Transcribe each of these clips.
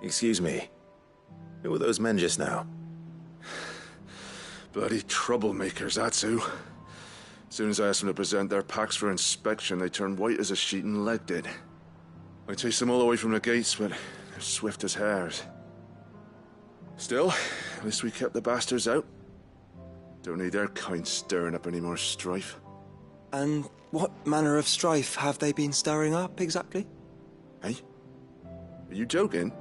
Excuse me. Who were those men just now? Bloody troublemakers, that's who. As soon as I asked them to present their packs for inspection, they turned white as a sheet and legged it. I chased them all away from the gates, but they're swift as hares. Still, at least we kept the bastards out. Don't need their kind stirring up any more strife. And what manner of strife have they been stirring up, exactly? Hey? Are you joking?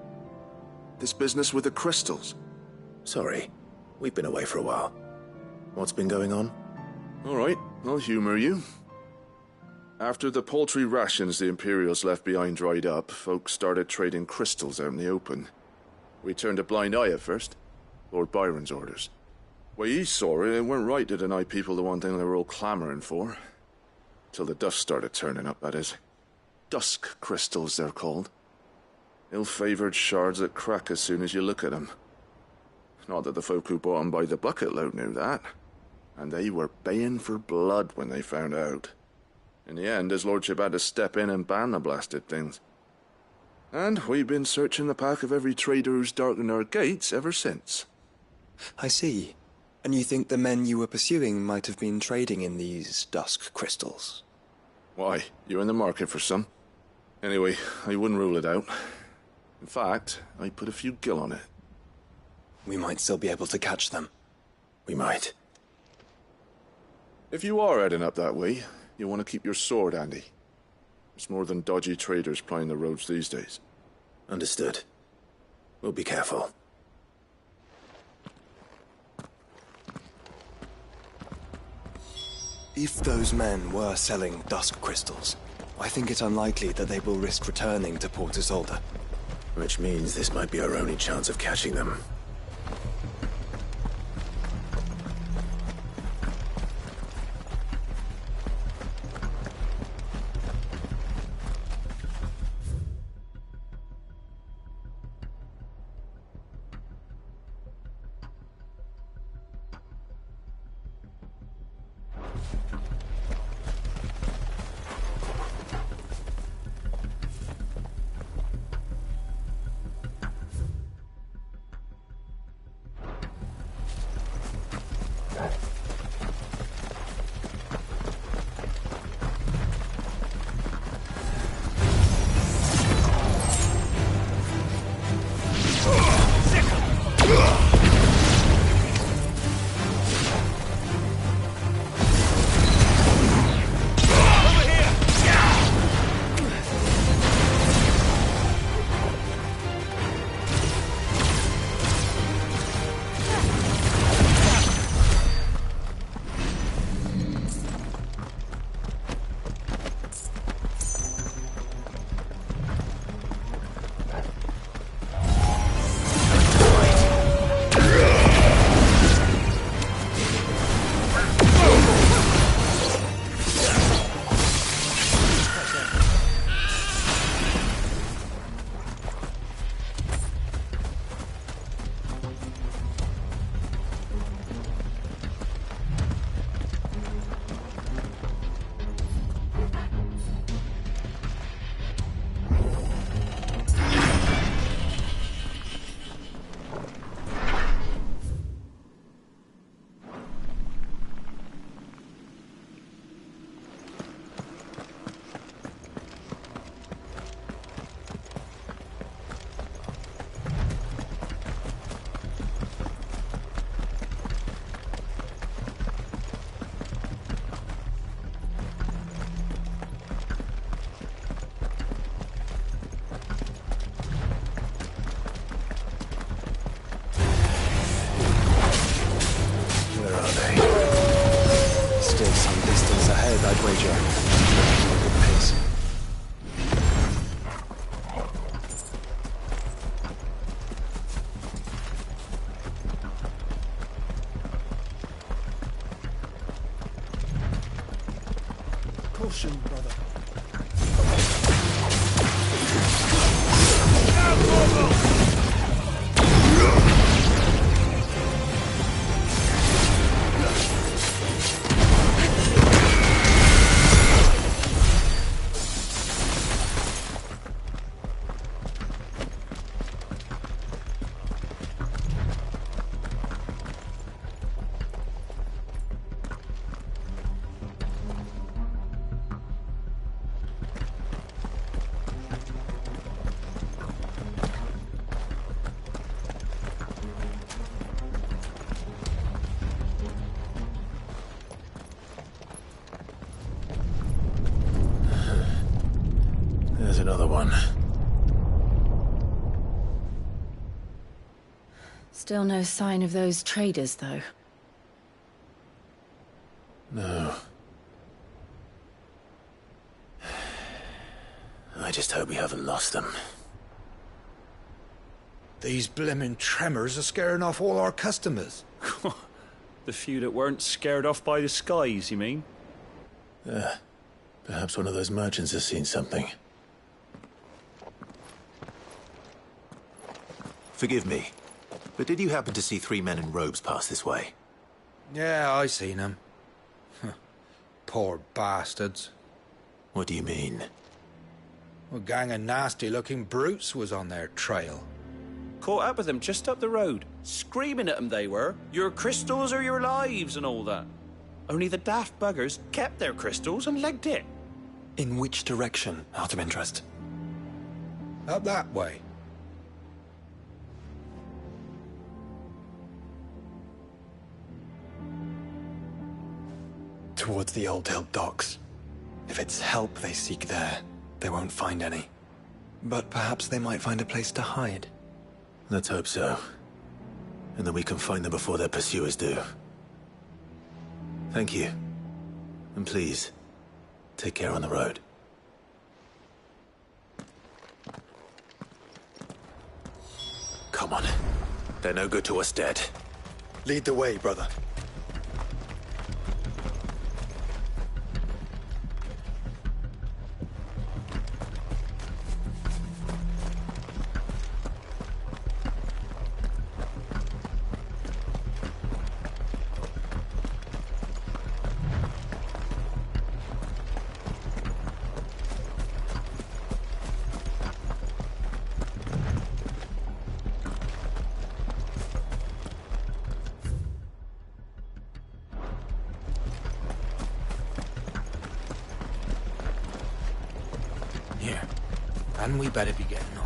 This business with the crystals? Sorry, we've been away for a while. What's been going on? All right, I'll humor you. After the paltry rations the Imperials left behind dried up, folks started trading crystals out in the open. We turned a blind eye at first. Lord Byron's orders. Way he saw it, it weren't right to deny people the one thing they were all clamoring for. Till the dust started turning up, that is. Dusk crystals, they're called. Ill-favored shards that crack as soon as you look at them. Not that the folk who bought them by the bucket load knew that. And they were baying for blood when they found out. In the end, his lordship had to step in and ban the blasted things. And we've been searching the pack of every trader who's darkened our gates ever since. I see. And you think the men you were pursuing might have been trading in these dusk crystals? Why, you're in the market for some. Anyway, I wouldn't rule it out. In fact, I'd put a few gil on it. We might still be able to catch them. We might. If you are heading up that way, you'll want to keep your sword handy. There's more than dodgy traders plying the roads these days. Understood. We'll be careful. If those men were selling dusk crystals, I think it unlikely that they will risk returning to Port Isolde. Which means this might be our only chance of catching them. I'd wager. At a good pace. Caution, brother. another one. Still no sign of those traders, though. No. I just hope we haven't lost them. These blimmin' tremors are scaring off all our customers. The few that weren't scared off by the skies, you mean? Perhaps one of those merchants has seen something. Forgive me, but did you happen to see 3 men in robes pass this way? Yeah, I seen them. Poor bastards. What do you mean? A gang of nasty-looking brutes was on their trail. Caught up with them just up the road. Screaming at them they were. Your crystals or your lives and all that. Only the daft buggers kept their crystals and legged it. In which direction, out of interest? Up that way. Towards the Old Hill docks. If it's help they seek there, they won't find any. But perhaps they might find a place to hide. Let's hope so. And then we can find them before their pursuers do. Thank you. And please, take care on the road. Come on. They're no good to us dead. Lead the way, brother. Here. And we better be getting on.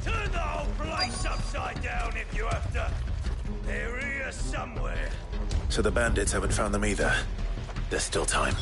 Turn the whole place upside down if you have to. They're here somewhere. So the bandits haven't found them either. There's still time.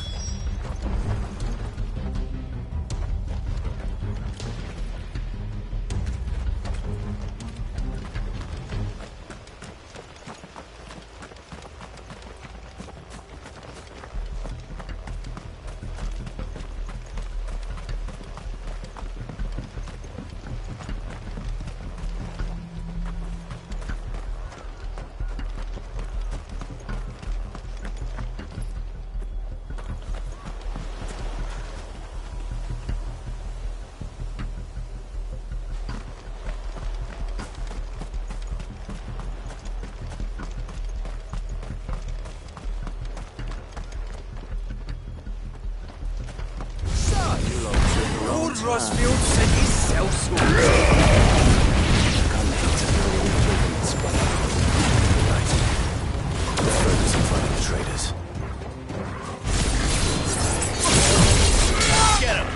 Lord Rosfield said his sellsword. Let's focus on finding the traders. Get him!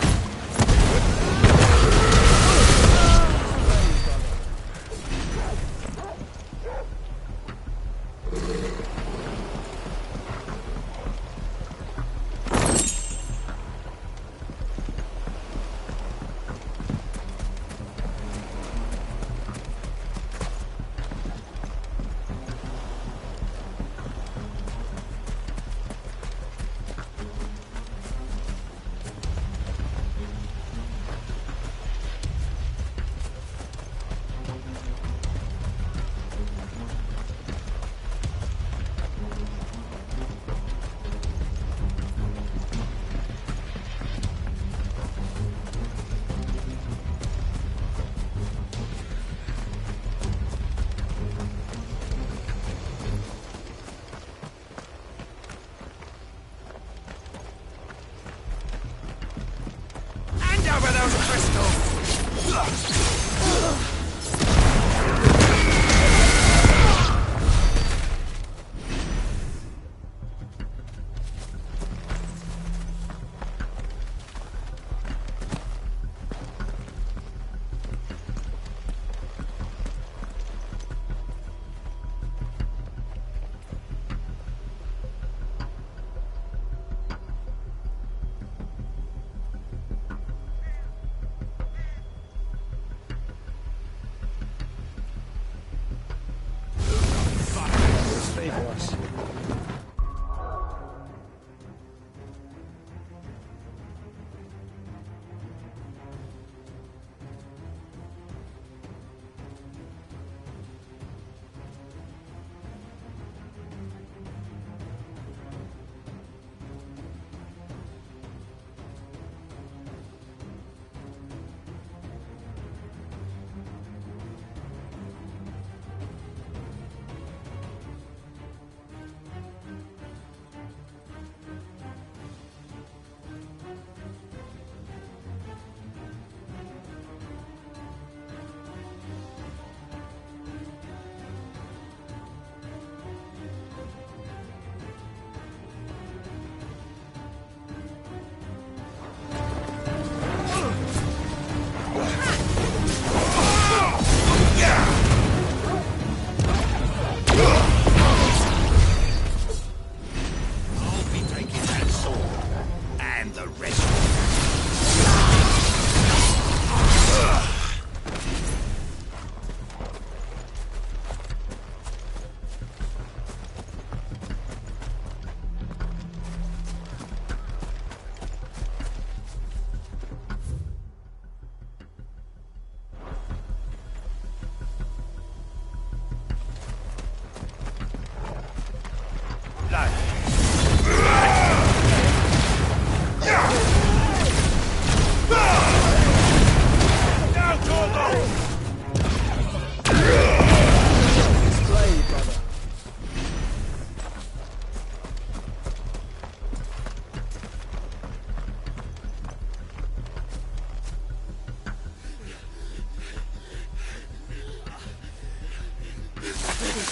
Hand over those crystals!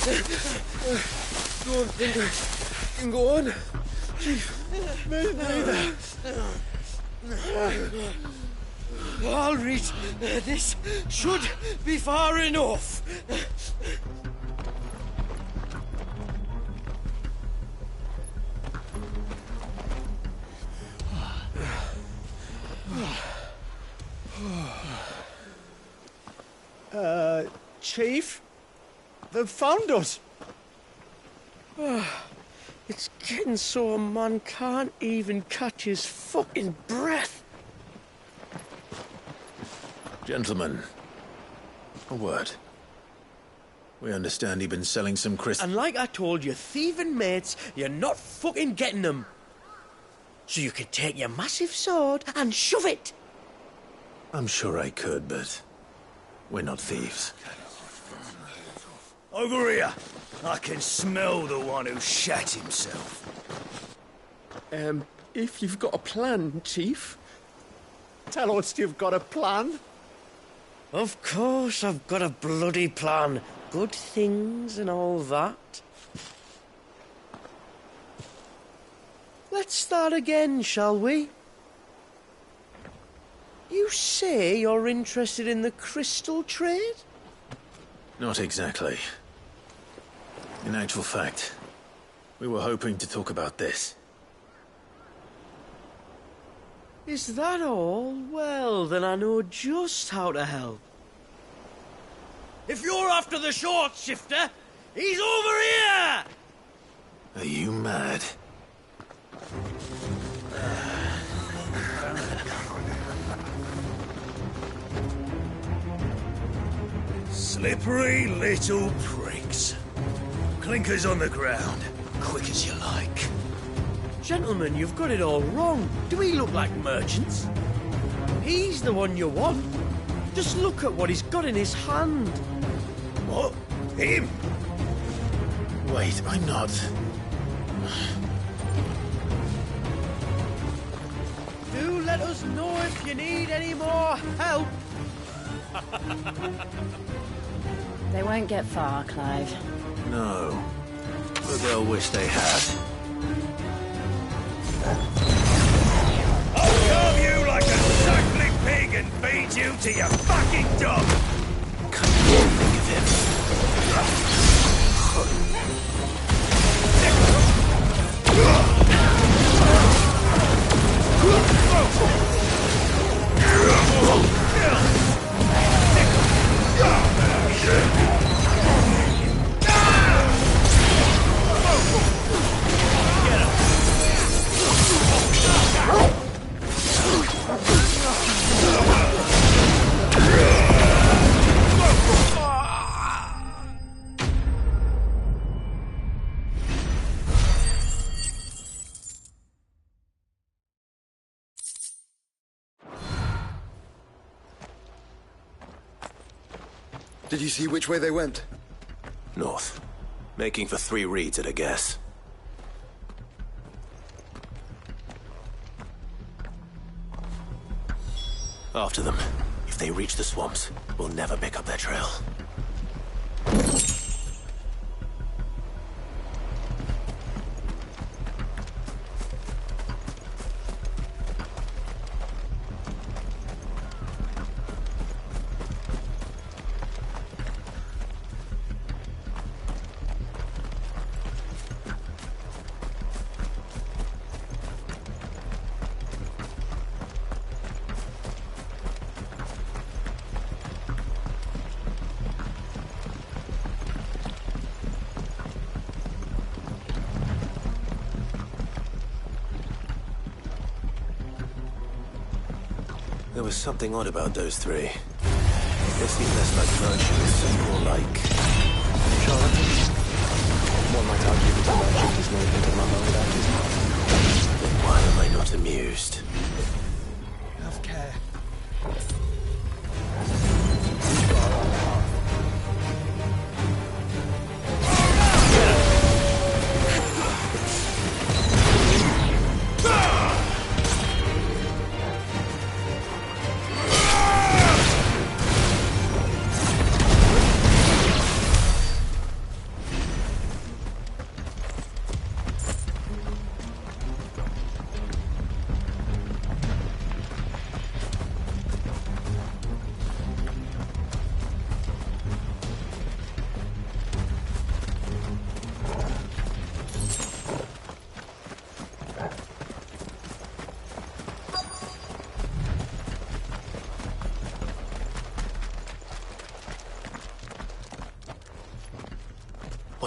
Go on, Finger. You can go on. Chief, move me there. I'll reach. This should be far enough. Chief? They've found us. It's getting so a man can't even catch his fucking breath. Gentlemen, a word. We understand you've been selling some crystals. And like I told your thieving mates, you're not fucking getting them. So you can take your massive sword and shove it. I'm sure I could, but we're not thieves. Over here. I can smell the one who shat himself. If you've got a plan, Chief. Tell us you've got a plan. Of course I've got a bloody plan. Good things and all that. Let's start again, shall we? You say you're interested in the crystal trade? Not exactly. In actual fact, we were hoping to talk about this. Is that all? Well, then I know just how to help. If you're after the short shifter, he's over here! Are you mad? Slippery little pricks. Clinkers on the ground, quick as you like. Gentlemen, you've got it all wrong. Do we look like merchants? He's the one you want. Just look at what he's got in his hand. What? Him? Wait, I'm not. Do let us know if you need any more help. They won't get far, Clive. No. But they'll wish they had. I'll carve you like a suckling pig and feed you to your fucking dog! Can't you think of him? Did you see which way they went? North. Making for 3 reeds at a guess. After them. If they reach the swamps, we'll never pick up their trail. There was something odd about those 3. They seemed less like merchants and more like... Charlatans? One might argue that a merchant is no good at my without his heart. Then why am I not amused? Have care.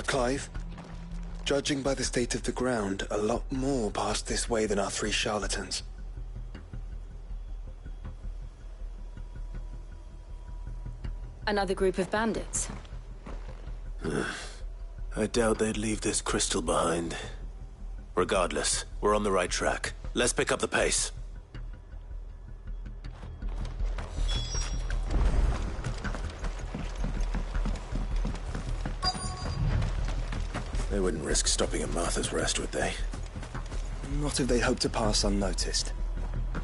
What? Clive, judging by the state of the ground, a lot more passed this way than our 3 charlatans. Another group of bandits. I doubt they'd leave this crystal behind. Regardless, we're on the right track. Let's pick up the pace. They wouldn't risk stopping at Martha's Rest, would they? Not if they hope to pass unnoticed.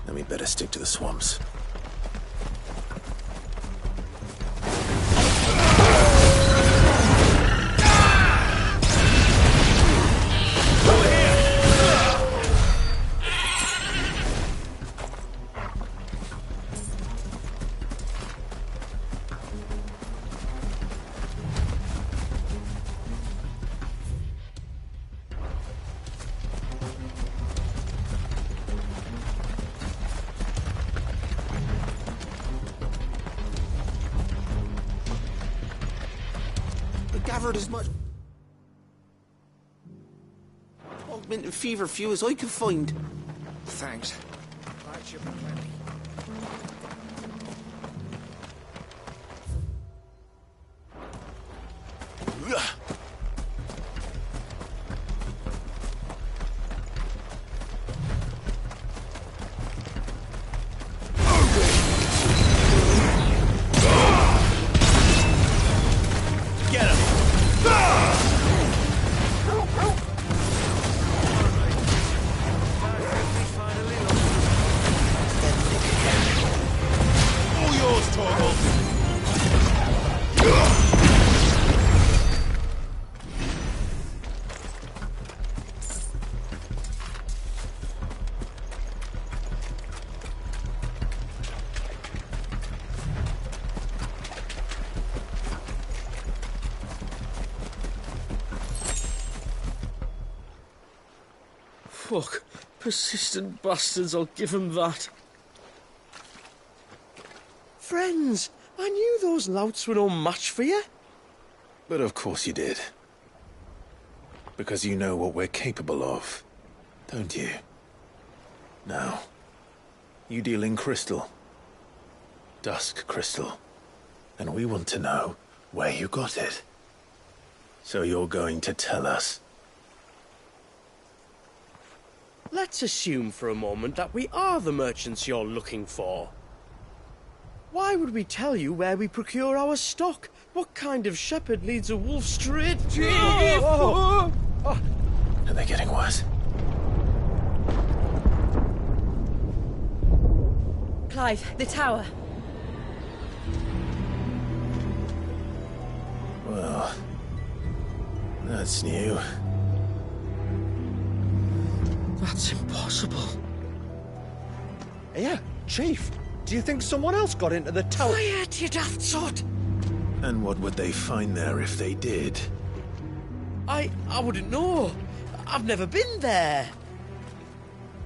Then we'd better stick to the swamps. Gathered as much augment and fever fuel as I could find. Thanks. That should be plenty. Fuck. Persistent bastards, I'll give them that. Friends, I knew those louts were no match for you. But of course you did. Because you know what we're capable of, don't you? Now, you deal in crystal. Dusk crystal. And we want to know where you got it. So you're going to tell us. Let's assume for a moment that we are the merchants you're looking for. Why would we tell you where we procure our stock? What kind of shepherd leads a wolf straight to... Are they getting worse? Clive, the tower. Well, that's new. That's impossible. Yeah, Chief. Do you think someone else got into the tower? Quiet, you daft sot! And what would they find there if they did? I wouldn't know. I've never been there.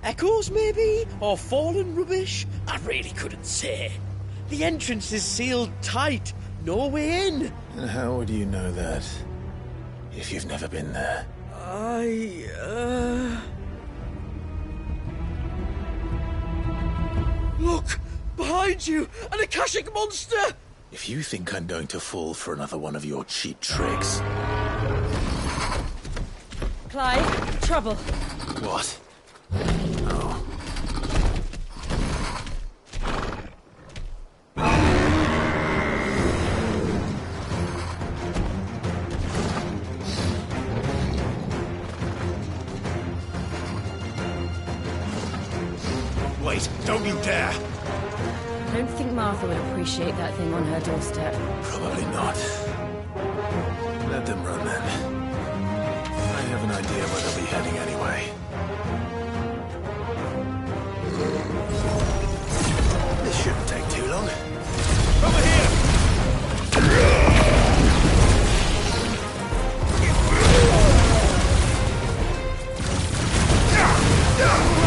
Echoes, maybe? Or fallen rubbish? I really couldn't say. The entrance is sealed tight. No way in. And how would you know that? If you've never been there? Look! Behind you! An Akashic monster! If you think I'm going to fall for another one of your cheap tricks... Clive, trouble. What? Oh. Wait, don't you dare! I don't think Martha would appreciate that thing on her doorstep. Probably not. Let them run then. I have an idea where they'll be heading anyway. This shouldn't take too long. Over here! Get him!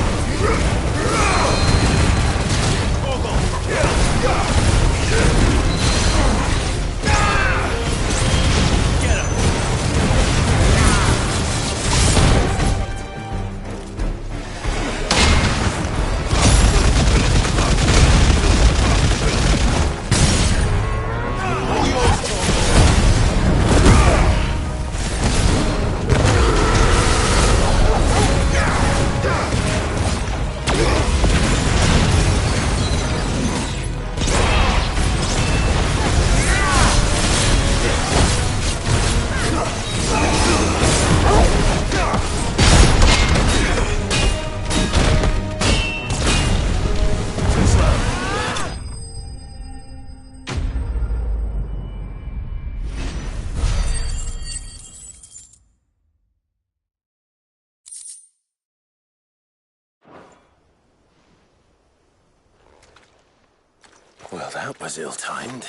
that was ill-timed.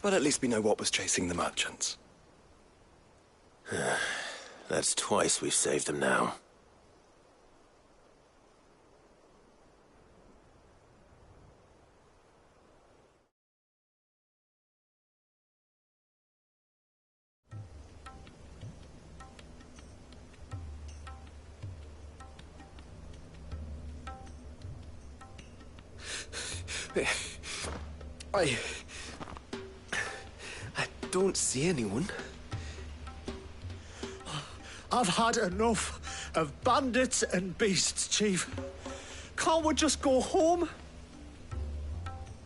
But at least we know what was chasing the merchants. That's twice we've saved them now. I don't see anyone. I've had enough of bandits and beasts, Chief. Can't we just go home?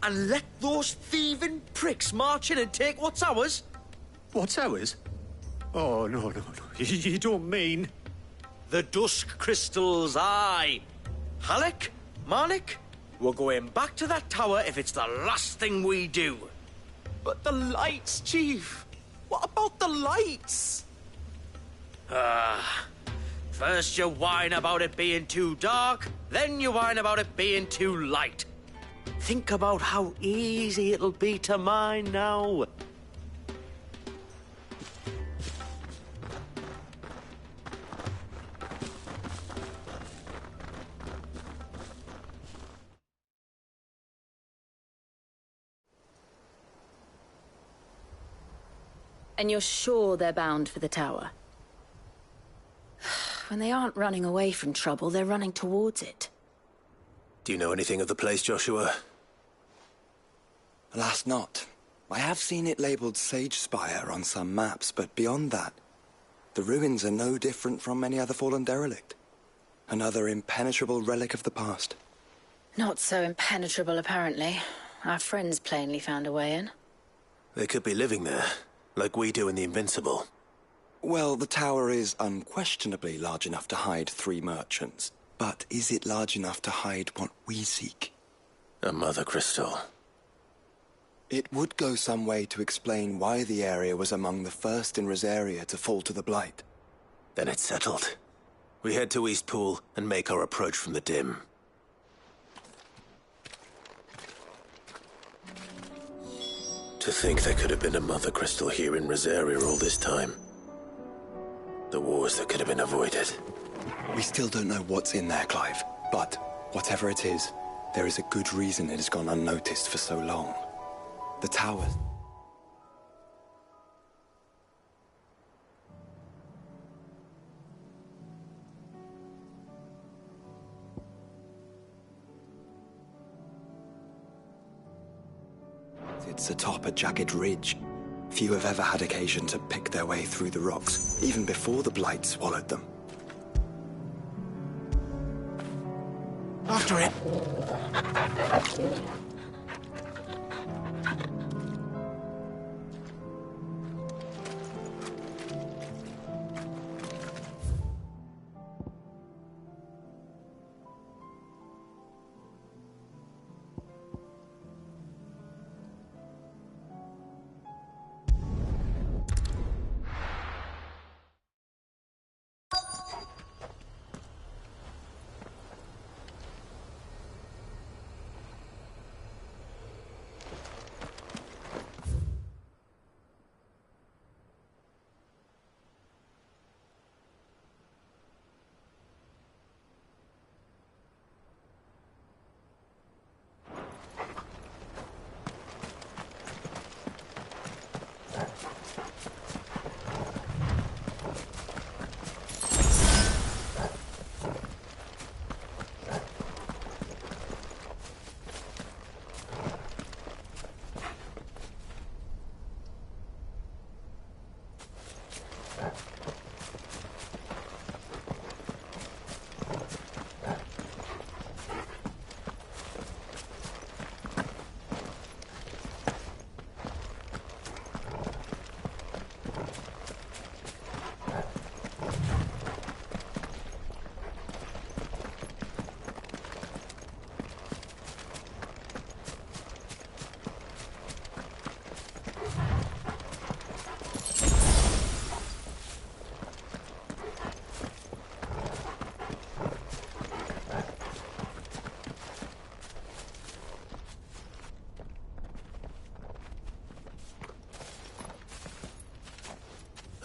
And let those thieving pricks march in and take what's ours? What's ours? Oh, no. You don't mean... The dusk crystals, aye. Halleck, Marnik, we're going back to that tower if it's the last thing we do. But the lights, Chief. What about the lights? First you whine about it being too dark, then you whine about it being too light. Think about how easy it'll be to mine now. And you're sure they're bound for the tower? When they aren't running away from trouble, they're running towards it. Do you know anything of the place, Joshua? Alas, not. I have seen it labelled Sage Spire on some maps, but beyond that, the ruins are no different from any other fallen derelict. Another impenetrable relic of the past. Not so impenetrable, apparently. Our friends plainly found a way in. They could be living there, like we do in the Invincible. Well, the tower is unquestionably large enough to hide 3 merchants. But is it large enough to hide what we seek? A Mother Crystal. It would go some way to explain why the area was among the first in Rosaria to fall to the Blight. Then it's settled. We head to Eastpool and make our approach from the dim. To think there could have been a Mother Crystal here in Rosaria all this time. The wars that could have been avoided. We still don't know what's in there, Clive. But whatever it is, there is a good reason it has gone unnoticed for so long. The tower. It's atop a jagged ridge. Few have ever had occasion to pick their way through the rocks, even before the Blight swallowed them. After it.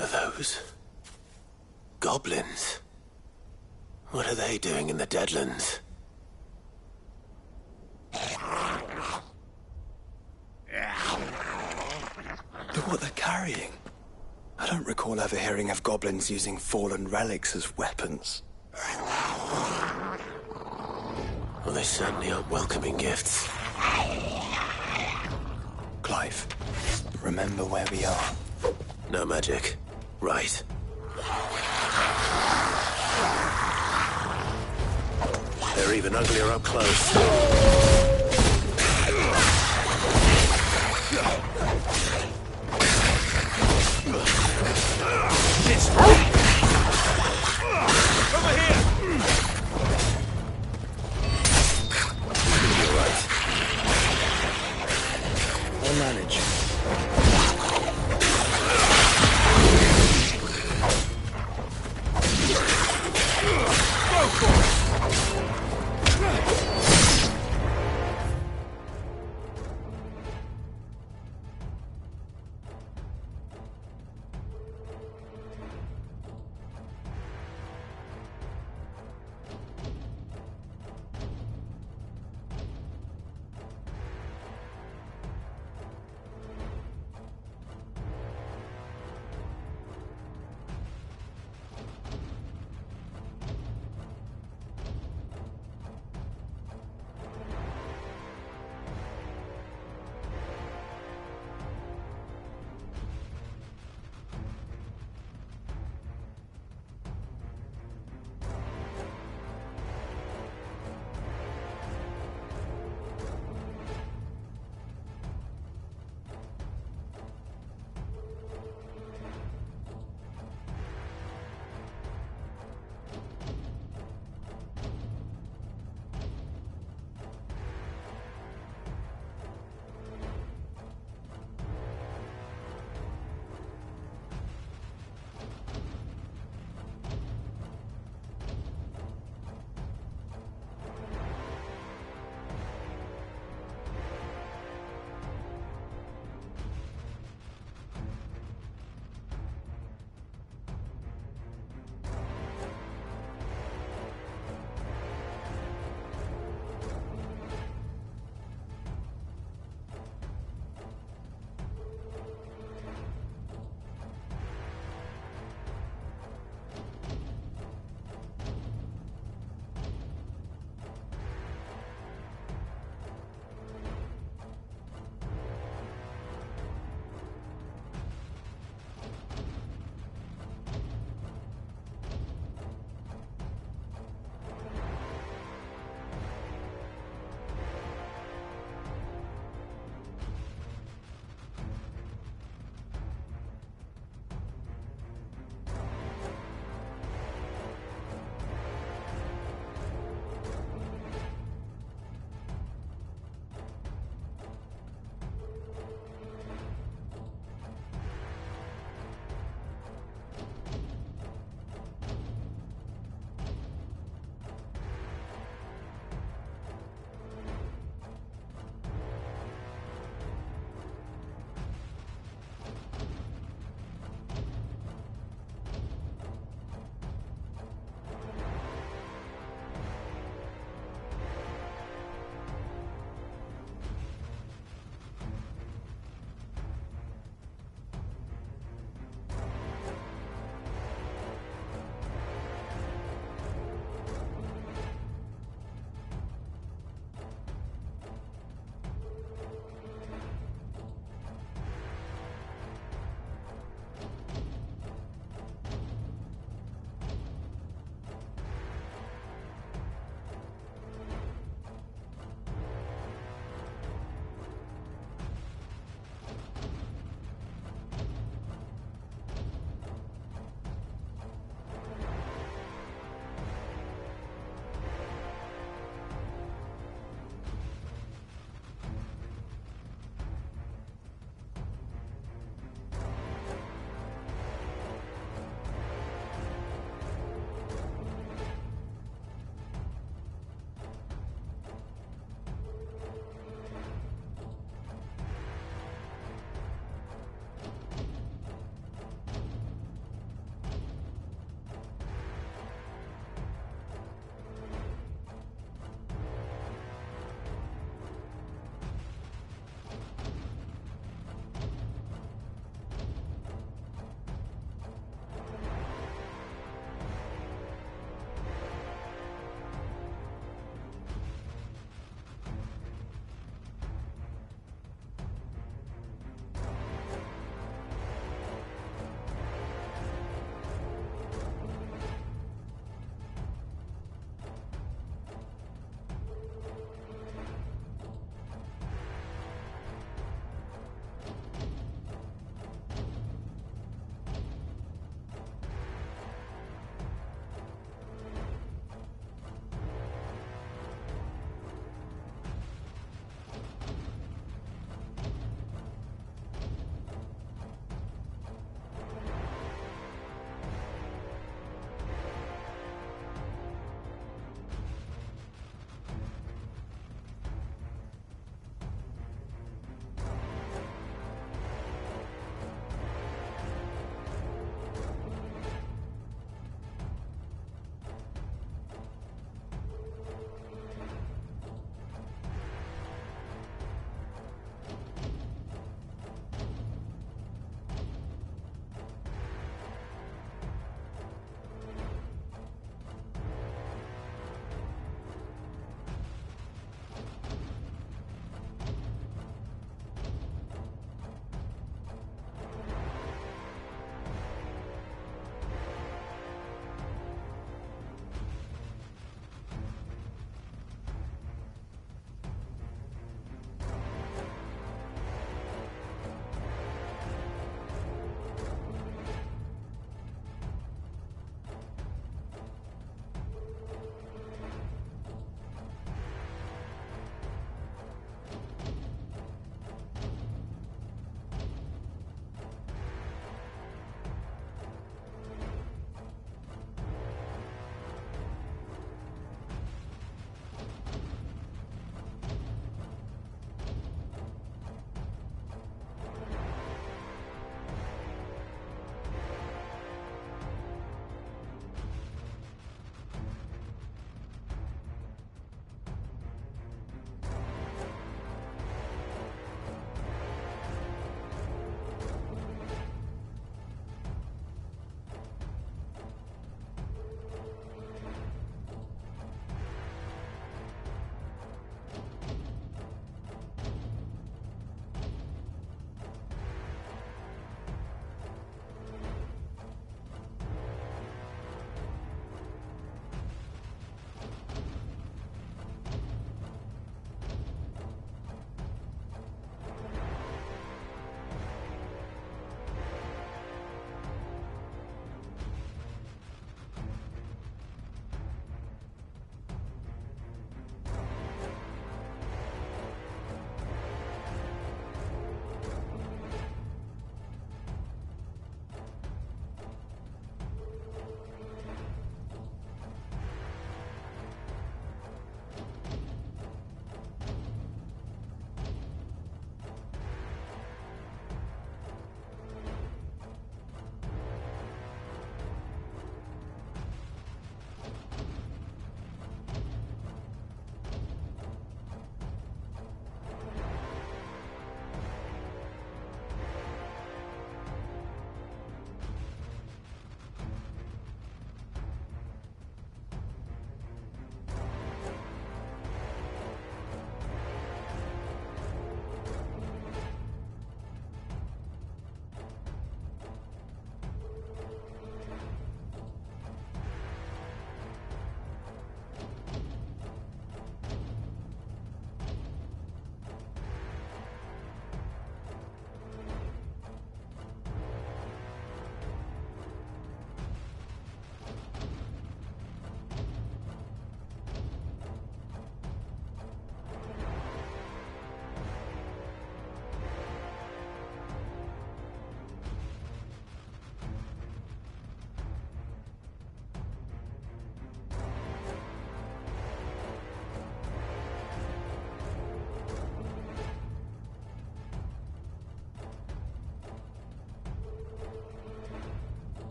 Are those goblins? What are they doing in the Deadlands? Look what they're carrying. I don't recall ever hearing of goblins using fallen relics as weapons. Well, they certainly aren't welcoming gifts. Clive, remember where we are. No magic. Right. They're even uglier up close. Over here! You're right. I'll manage. Go for it!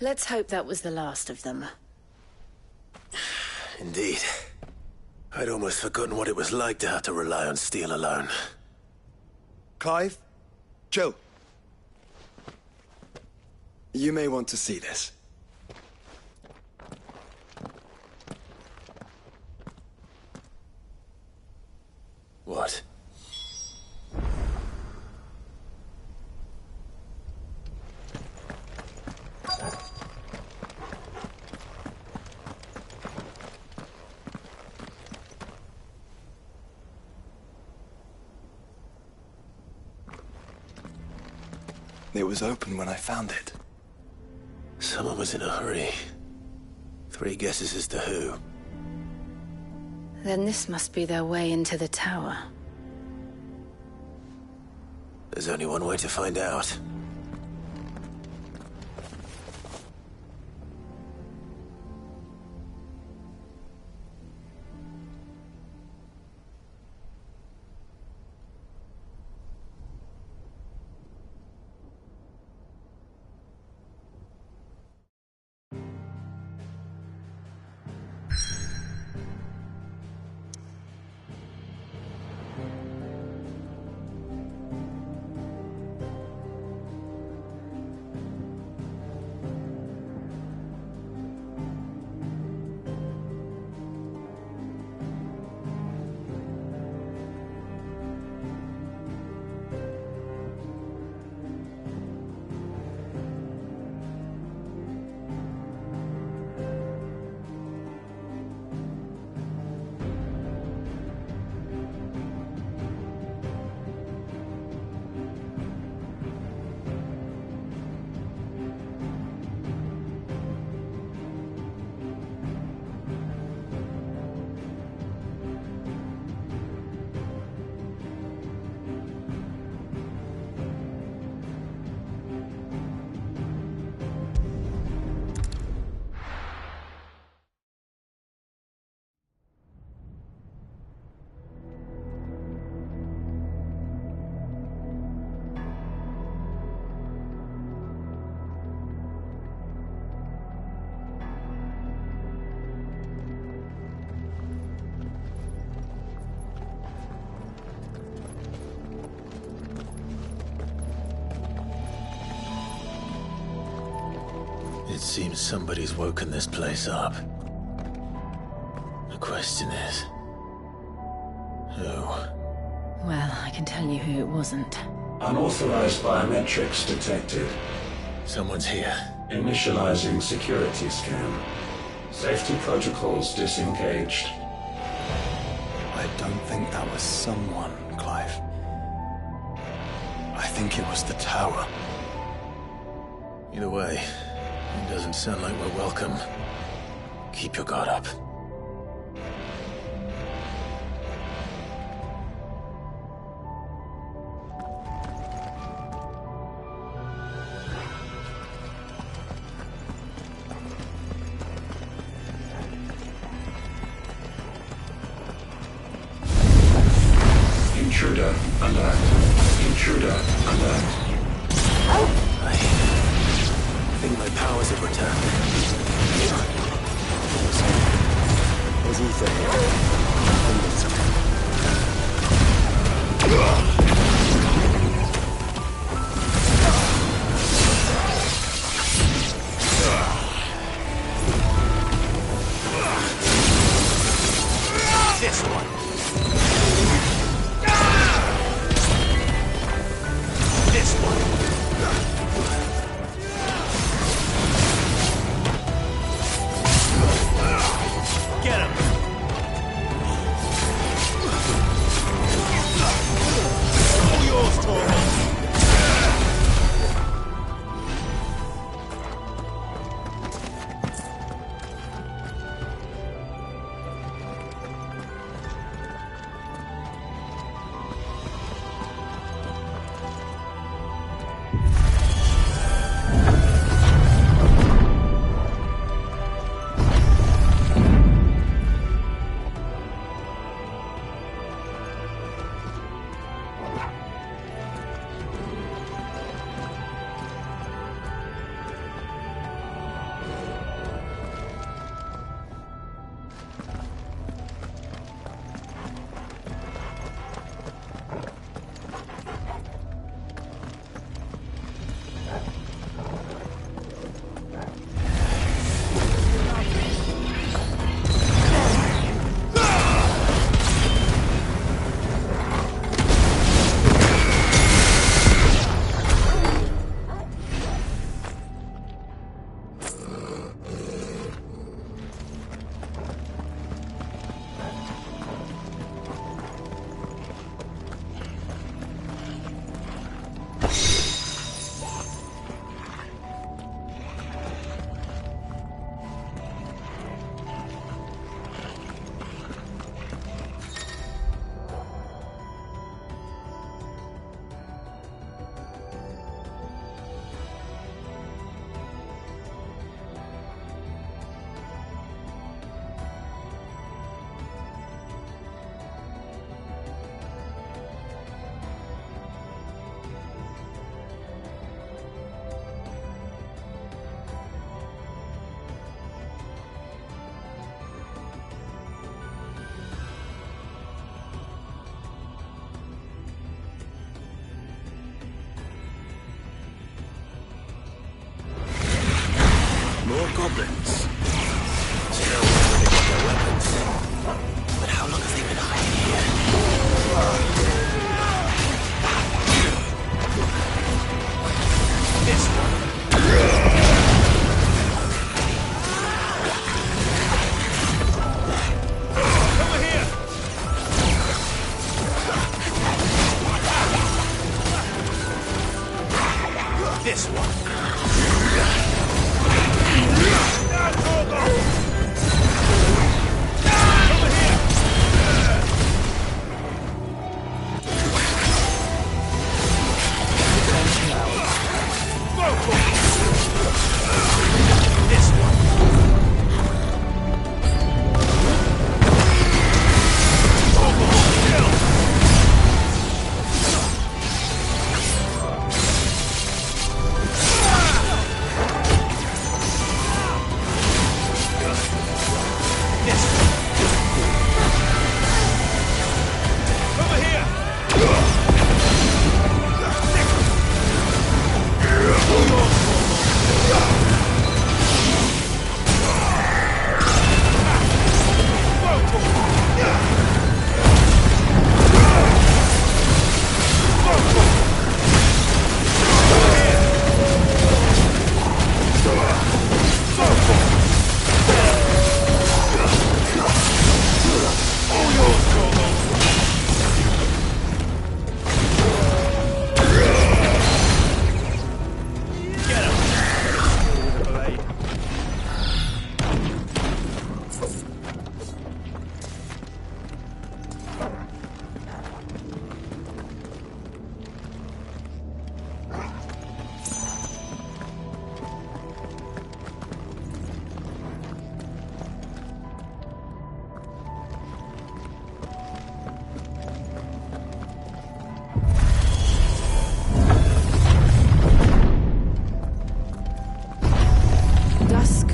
Let's hope that was the last of them. Indeed. I'd almost forgotten what it was like to have to rely on steel alone. Clive? Jill? You may want to see this. What? It was open when I found it. Someone was in a hurry. 3 guesses as to who. Then this must be their way into the tower. There's only one way to find out. It seems somebody's woken this place up. The question is... who? Well, I can tell you who it wasn't. Unauthorized biometrics detected. Someone's here. Initializing security scan. Safety protocols disengaged. I don't think that was someone, Clive. I think it was the tower. Either way, it doesn't sound like we're welcome. Keep your guard up. Intruder alert. Intruder alert. I think my powers have returned. There's ether here. This one. This one. Get him! More goblins. So now we know where they got their weapons. But how long have they been hiding here? This one. This one.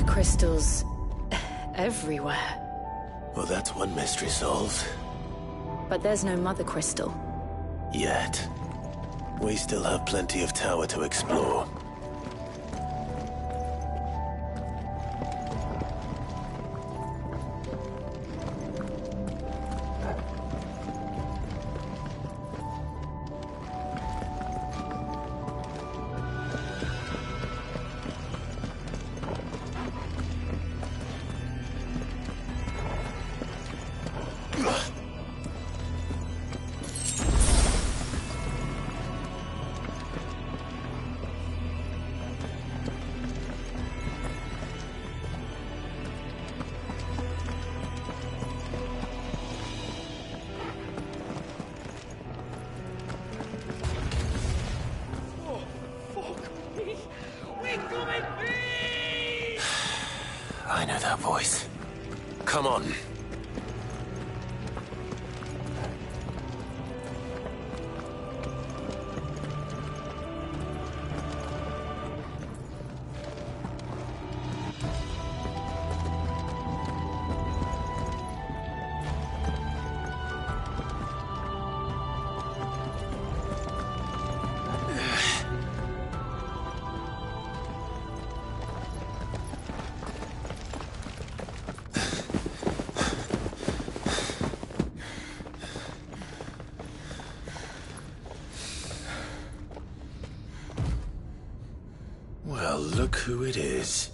Crystals everywhere. Well, that's one mystery solved. But there's no mother crystal. Yet. We still have plenty of tower to explore. I know that voice. Come on. Well, look who it is.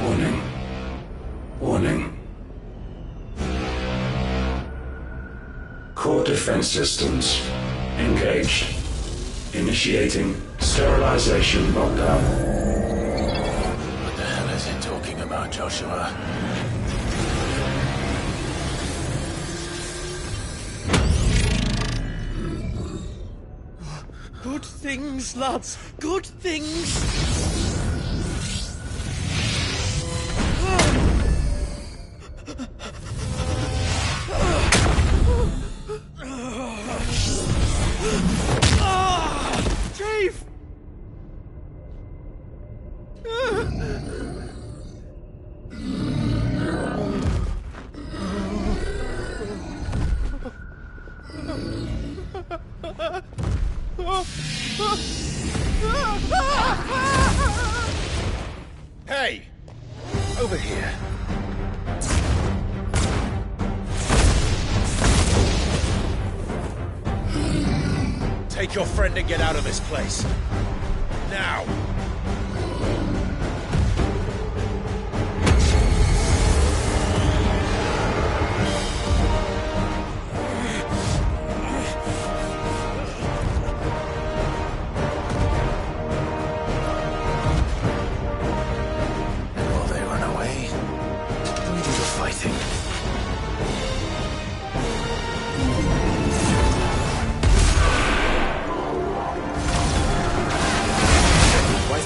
Warning. Warning. Core defense systems engaged. Initiating sterilization lockdown. What the hell is it talking about, Joshua? Good things, lads. Good things. Take your friend and get out of this place. Now! And while they run away, we do the fighting. Why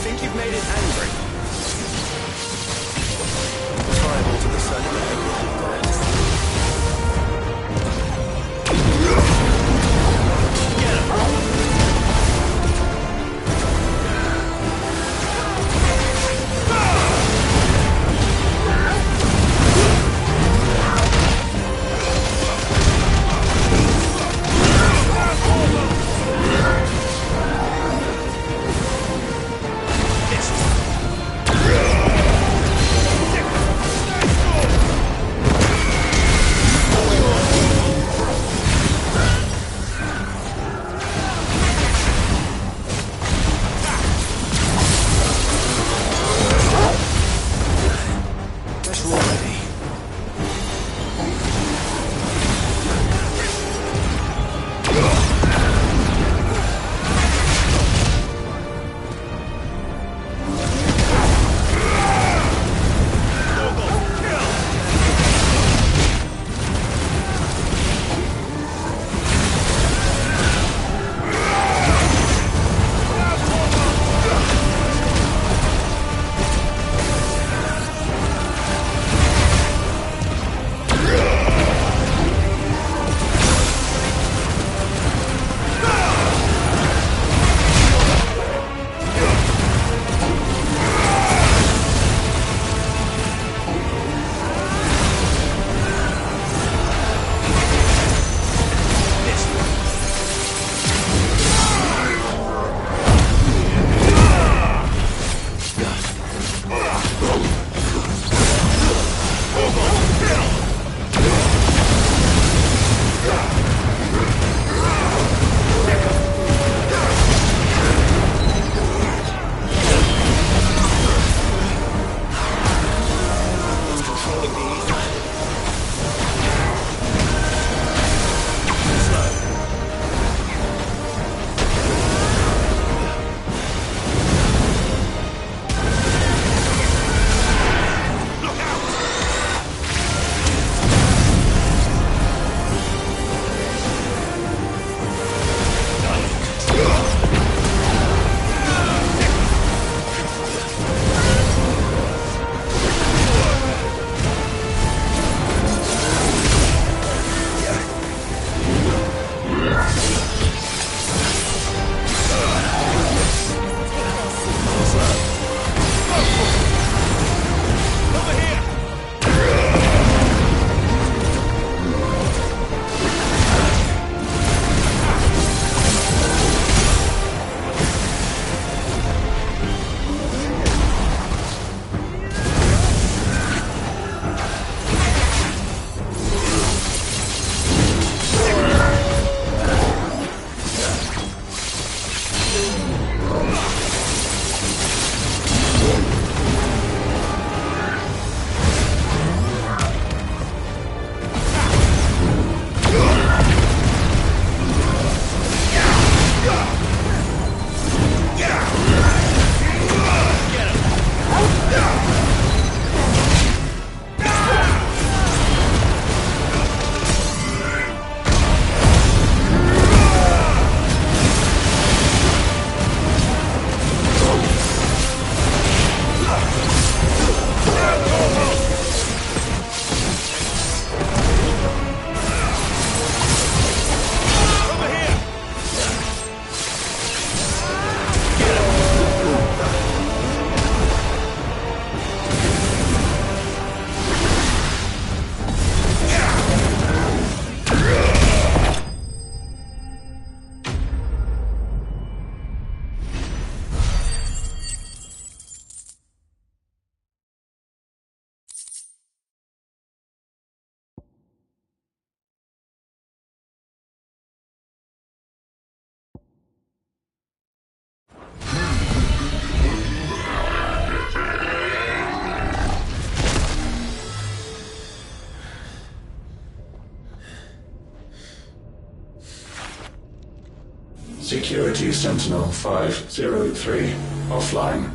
Security Sentinel 503 offline.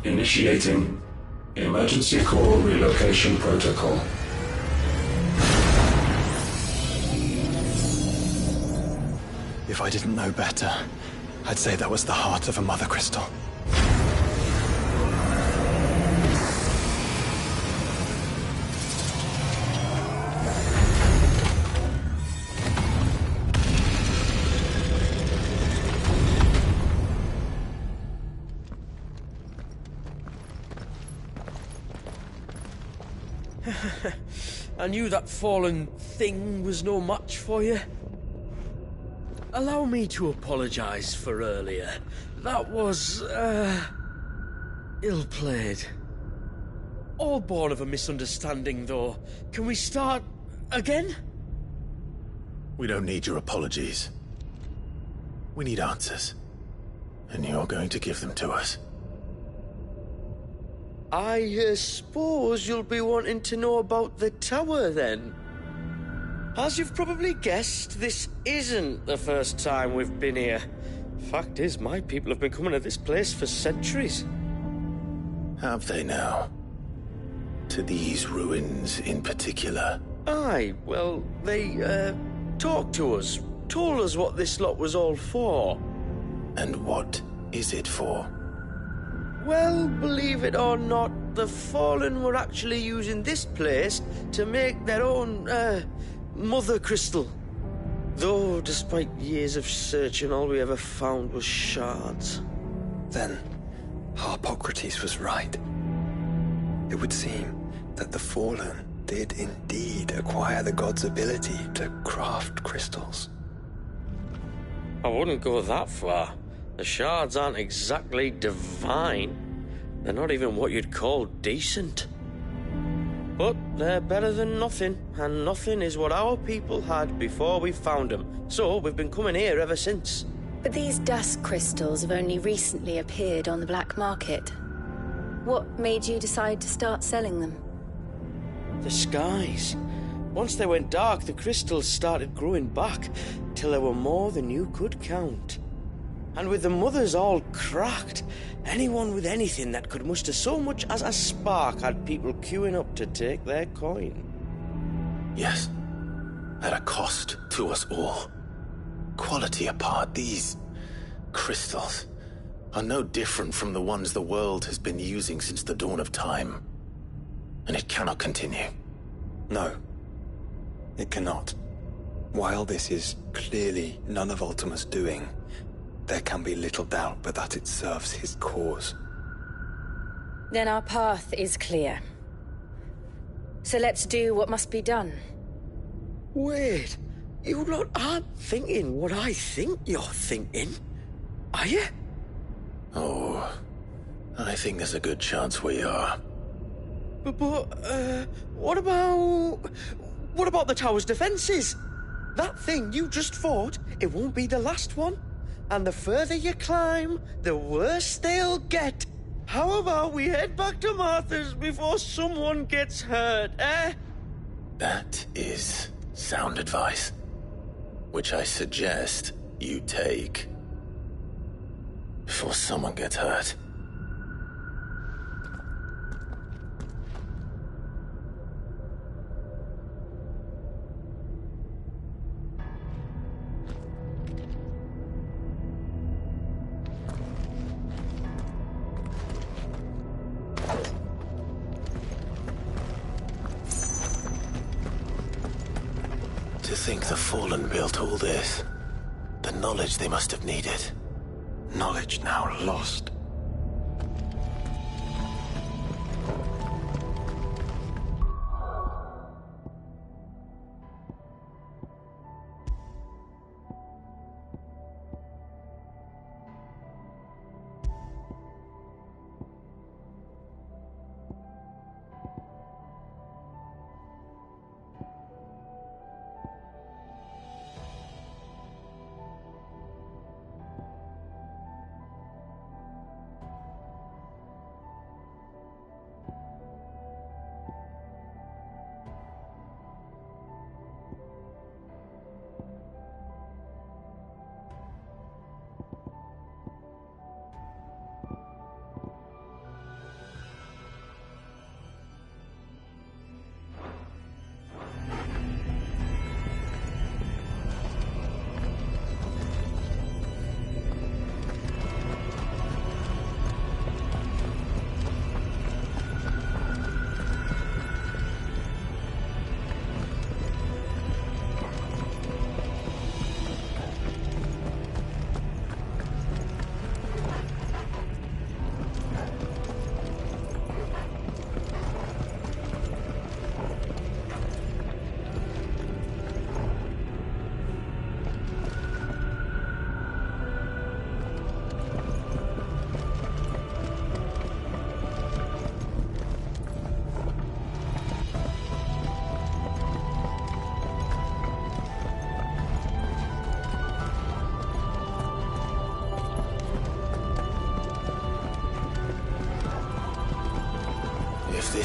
Initiating Emergency Call Relocation Protocol. If I didn't know better, I'd say that was the heart of a Mother Crystal. I knew that fallen thing was no match for you. Allow me to apologize for earlier. That was, ill-played. All born of a misunderstanding, though. Can we start again? We don't need your apologies. We need answers. And you're going to give them to us. I suppose you'll be wanting to know about the tower, then. As you've probably guessed, this isn't the first time we've been here. Fact is, my people have been coming to this place for centuries. Have they now? To these ruins in particular? Aye, well, they, talked to us, told us what this lot was all for. And what is it for? Well, believe it or not, the Fallen were actually using this place to make their own, Mother Crystal. Though, despite years of searching, all we ever found was shards. Then, Harpocrates was right. It would seem that the Fallen did indeed acquire the god's ability to craft crystals. I wouldn't go that far. The shards aren't exactly divine. They're not even what you'd call decent. But they're better than nothing, and nothing is what our people had before we found them. So we've been coming here ever since. But these dust crystals have only recently appeared on the black market. What made you decide to start selling them? The skies. Once they went dark, the crystals started growing back, till there were more than you could count. And with the mothers all cracked, anyone with anything that could muster so much as a spark had people queuing up to take their coin. Yes, at a cost to us all. Quality apart, these crystals are no different from the ones the world has been using since the dawn of time. And it cannot continue. No, it cannot. While this is clearly none of Ultima's doing, there can be little doubt but that it serves his cause. Then our path is clear. So let's do what must be done. Wait, you lot aren't thinking what I think you're thinking, are you? Oh, I think there's a good chance we are. But, what about the tower's defenses? That thing you just fought, it won't be the last one. And the further you climb, the worse they'll get. How about we head back to Martha's before someone gets hurt, eh? That is sound advice, which I suggest you take before someone gets hurt. To think the Fallen built all this. The knowledge they must have needed. Knowledge now lost.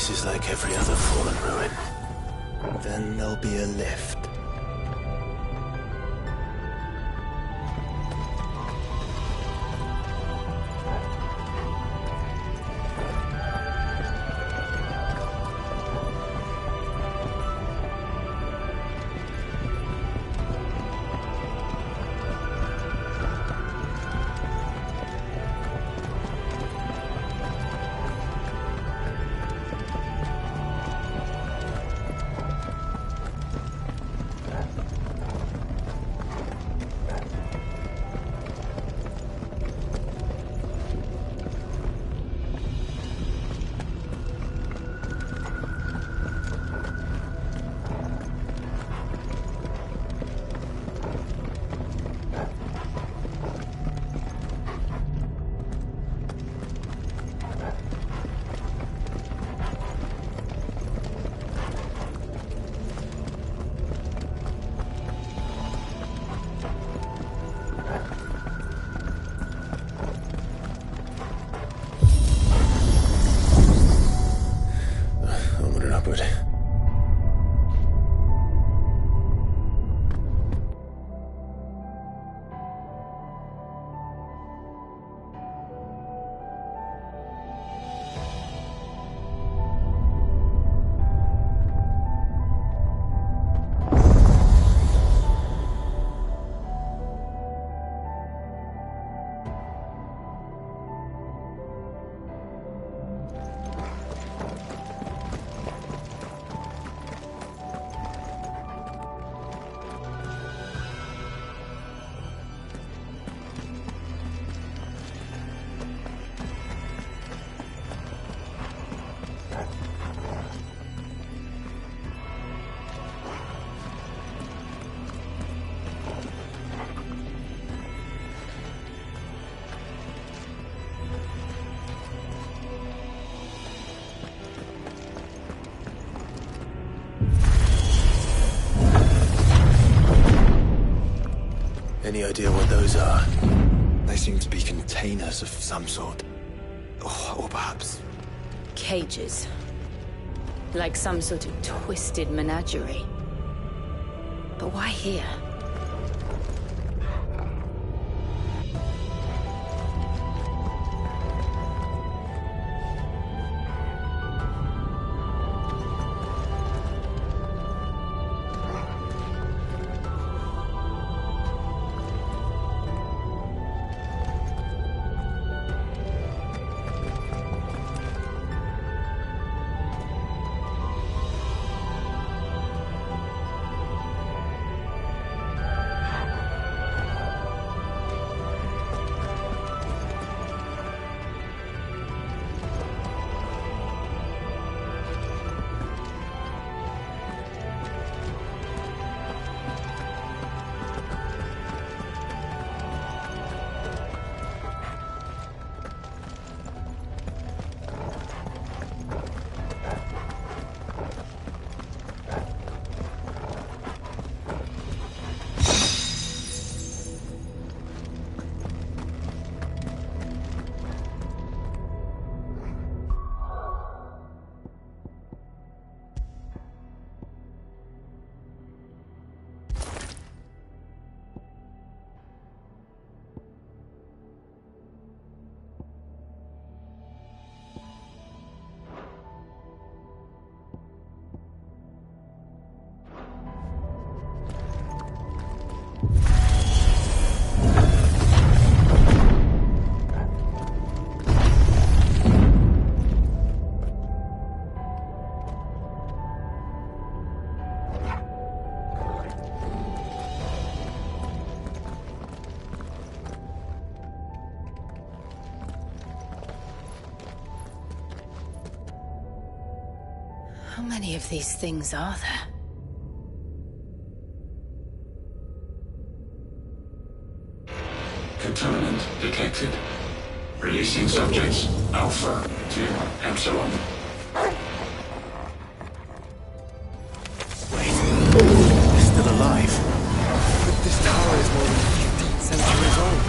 place is like every other fallen ruin. Then there'll be a lift. Any idea what those are? They seem to be containers of some sort. Or perhaps... Cages. Like some sort of twisted menagerie. But why here? How many of these things are there? Contaminant detected. Releasing subjects Alpha to Epsilon. They're still alive. But this tower is more than 15 centuries old.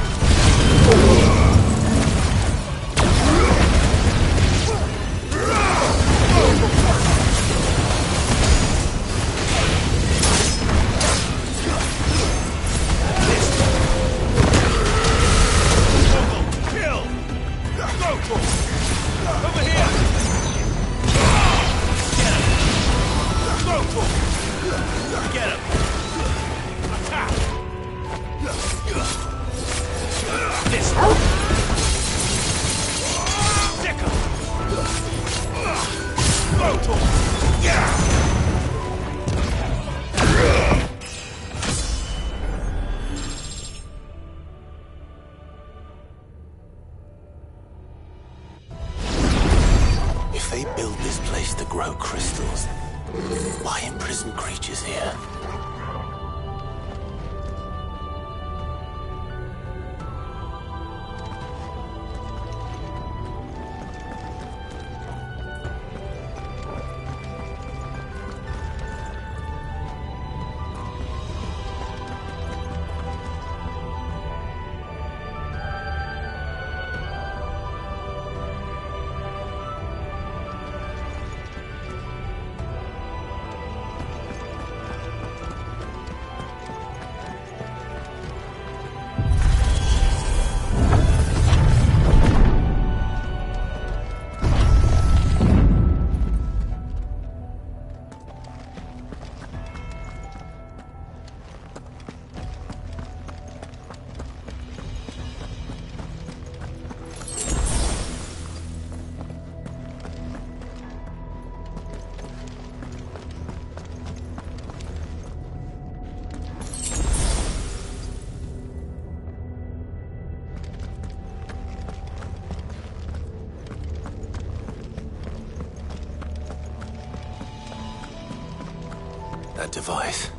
that device.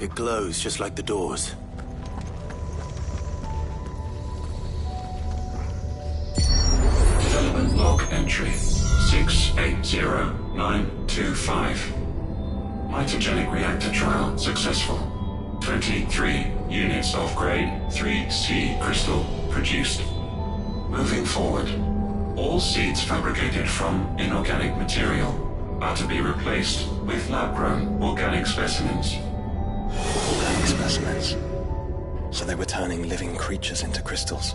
It glows just like the doors. Development log entry 680925. Mitogenic reactor trial successful. 23 units of grade 3C crystal produced. Moving forward, all seeds fabricated from inorganic material are to be replaced with lab-grown organic specimens. Organic specimens? So they were turning living creatures into crystals.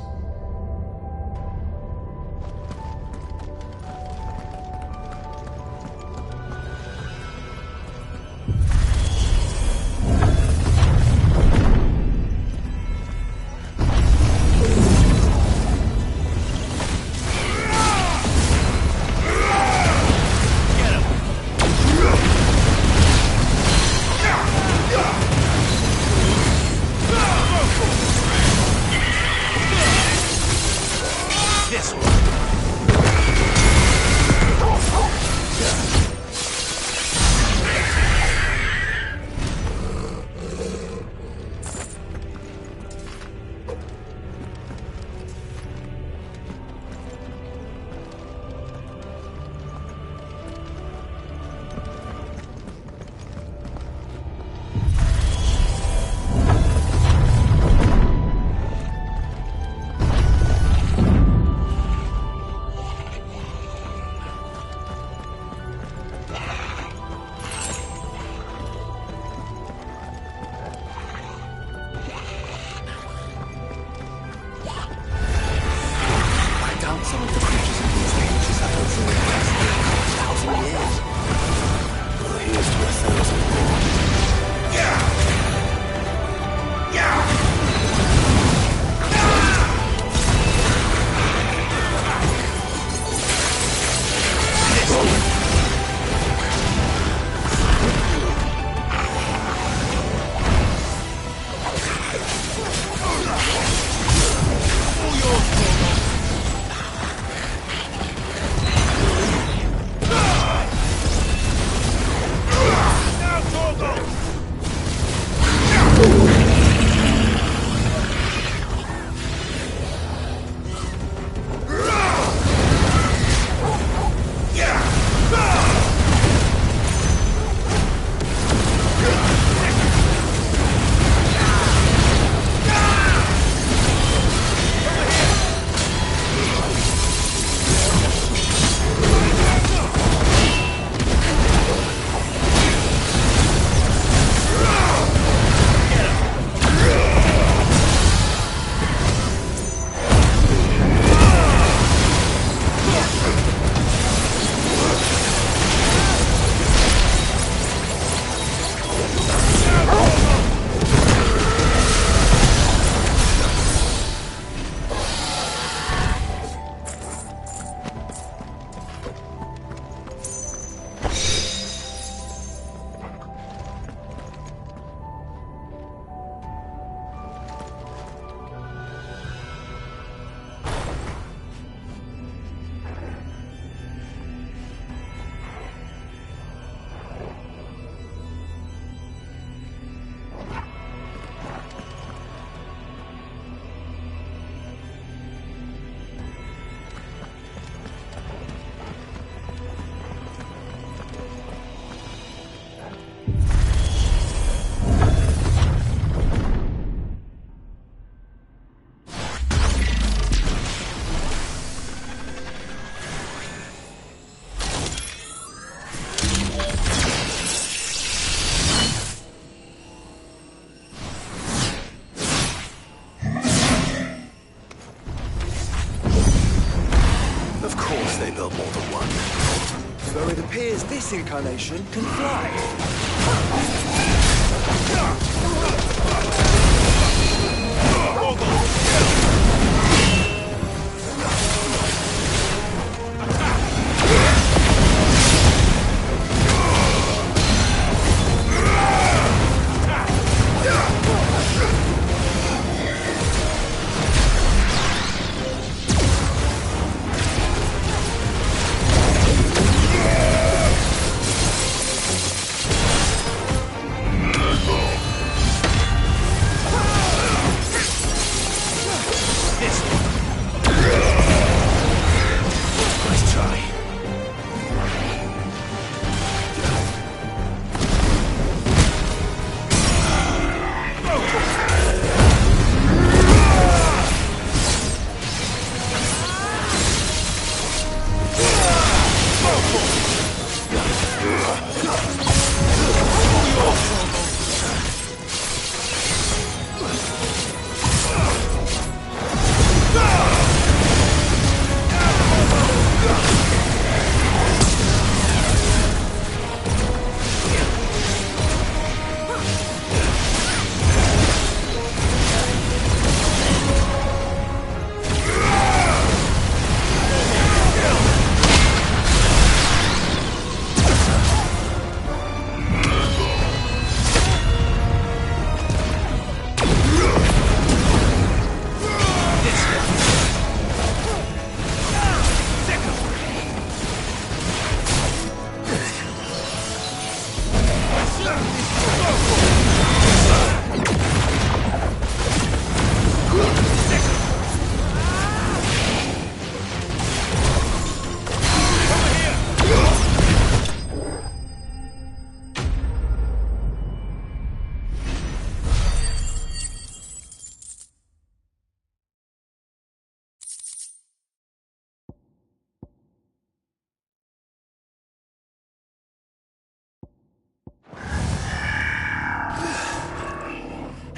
This incarnation can fly.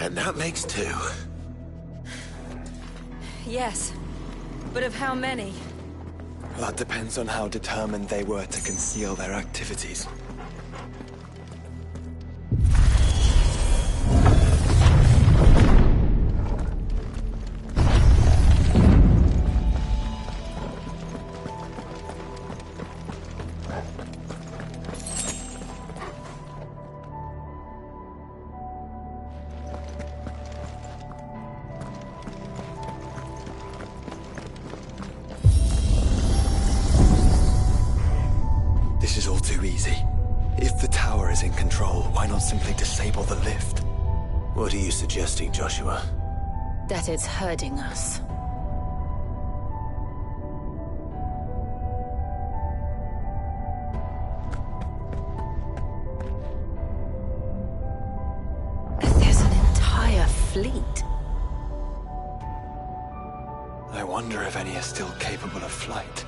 And that makes 2. Yes. But of how many? That depends on how determined they were to conceal their activities. This is all too easy. If the tower is in control, why not simply disable the lift? What are you suggesting, Joshua? That it's hurting us. There's an entire fleet. I wonder if any are still capable of flight.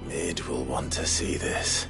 Mid will want to see this.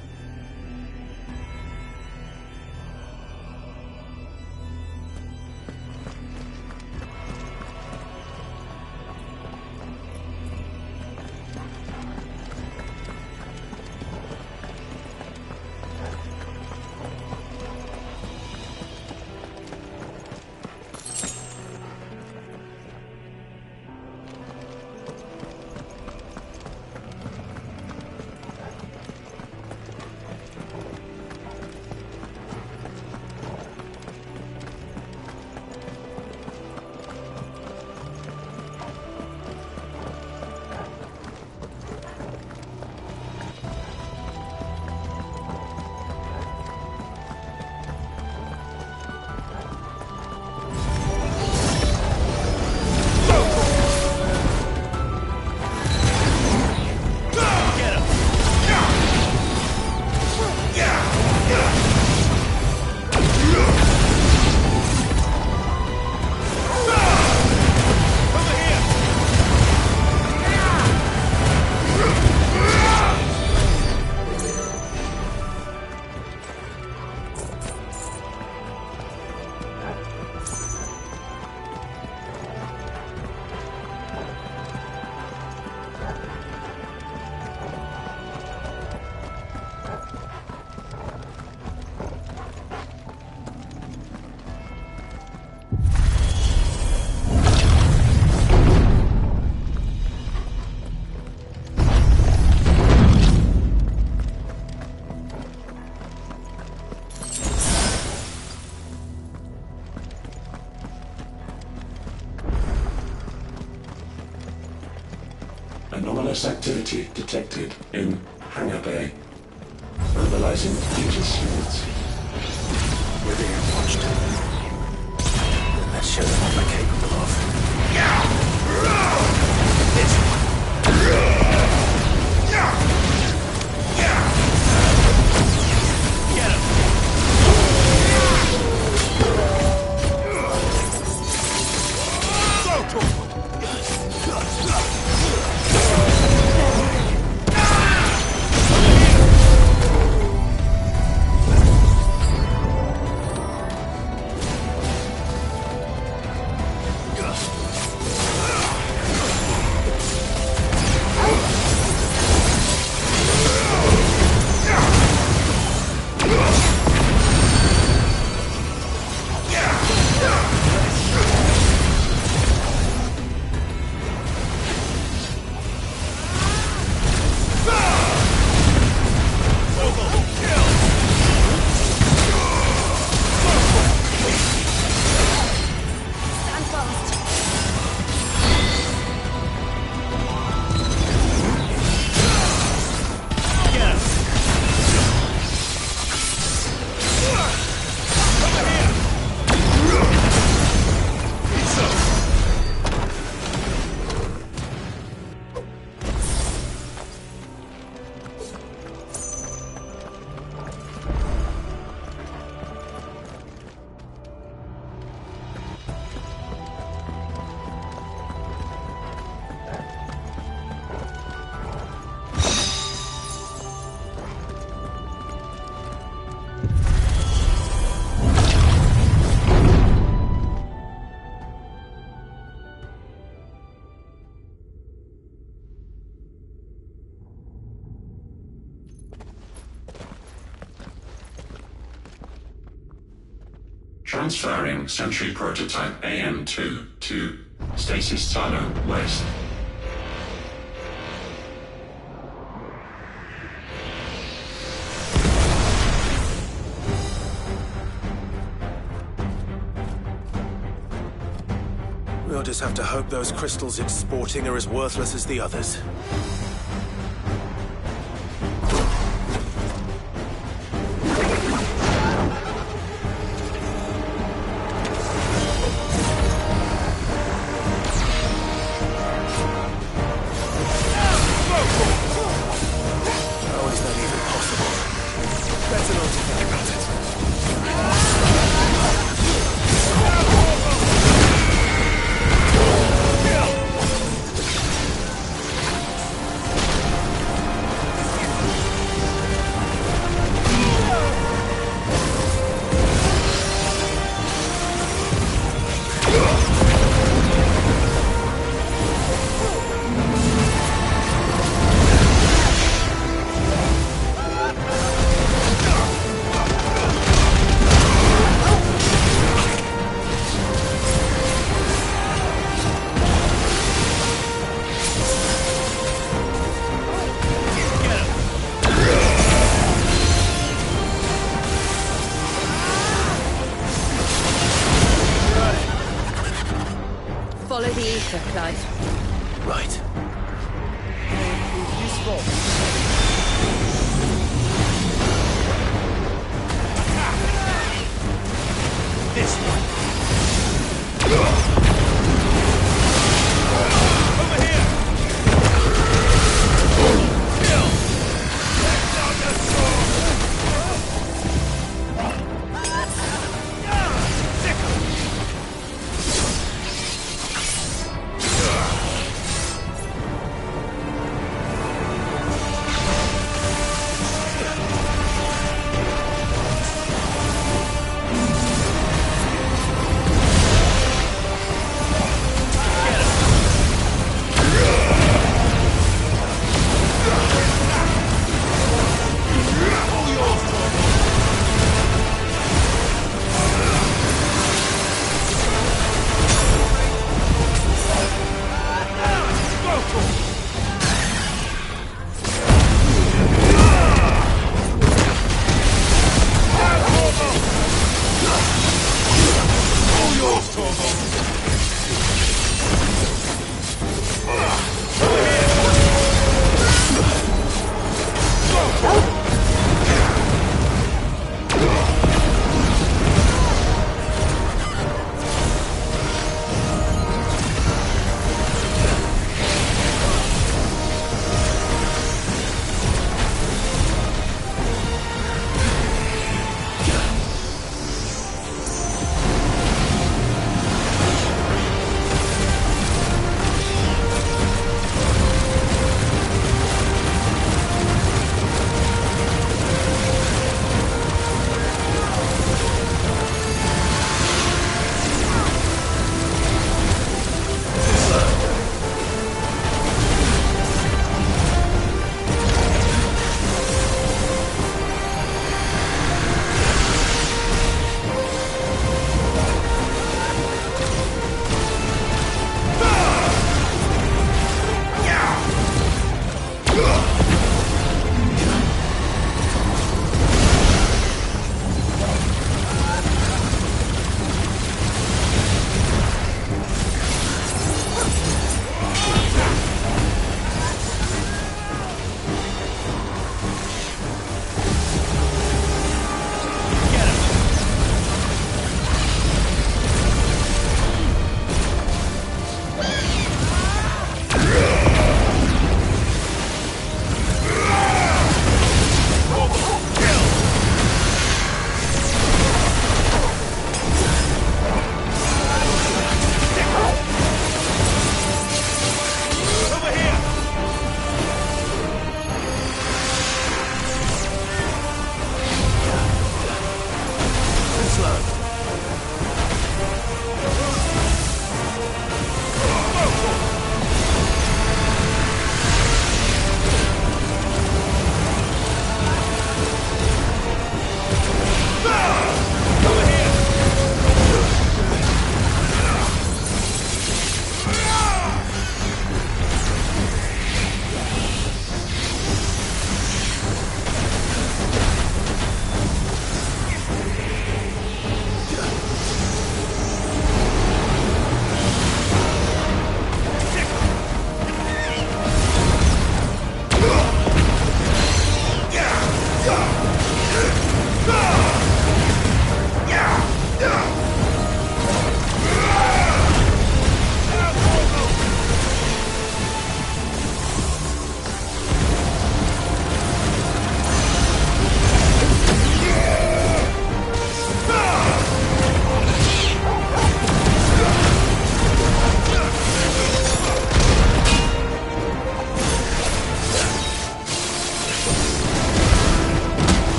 Anomalous activity detected in Hangar Bay. Mobilizing Aegis units. We're being watched. Then let's show them what we're capable of. Transferring Sentry Prototype AM2 to Stasis Silo West. We'll just have to hope those crystals it's sporting are as worthless as the others. How is that even possible? Better not to think about it. Follow the ether, Clive. Right. Useful. This one. Over here. Kill. Let down the sword.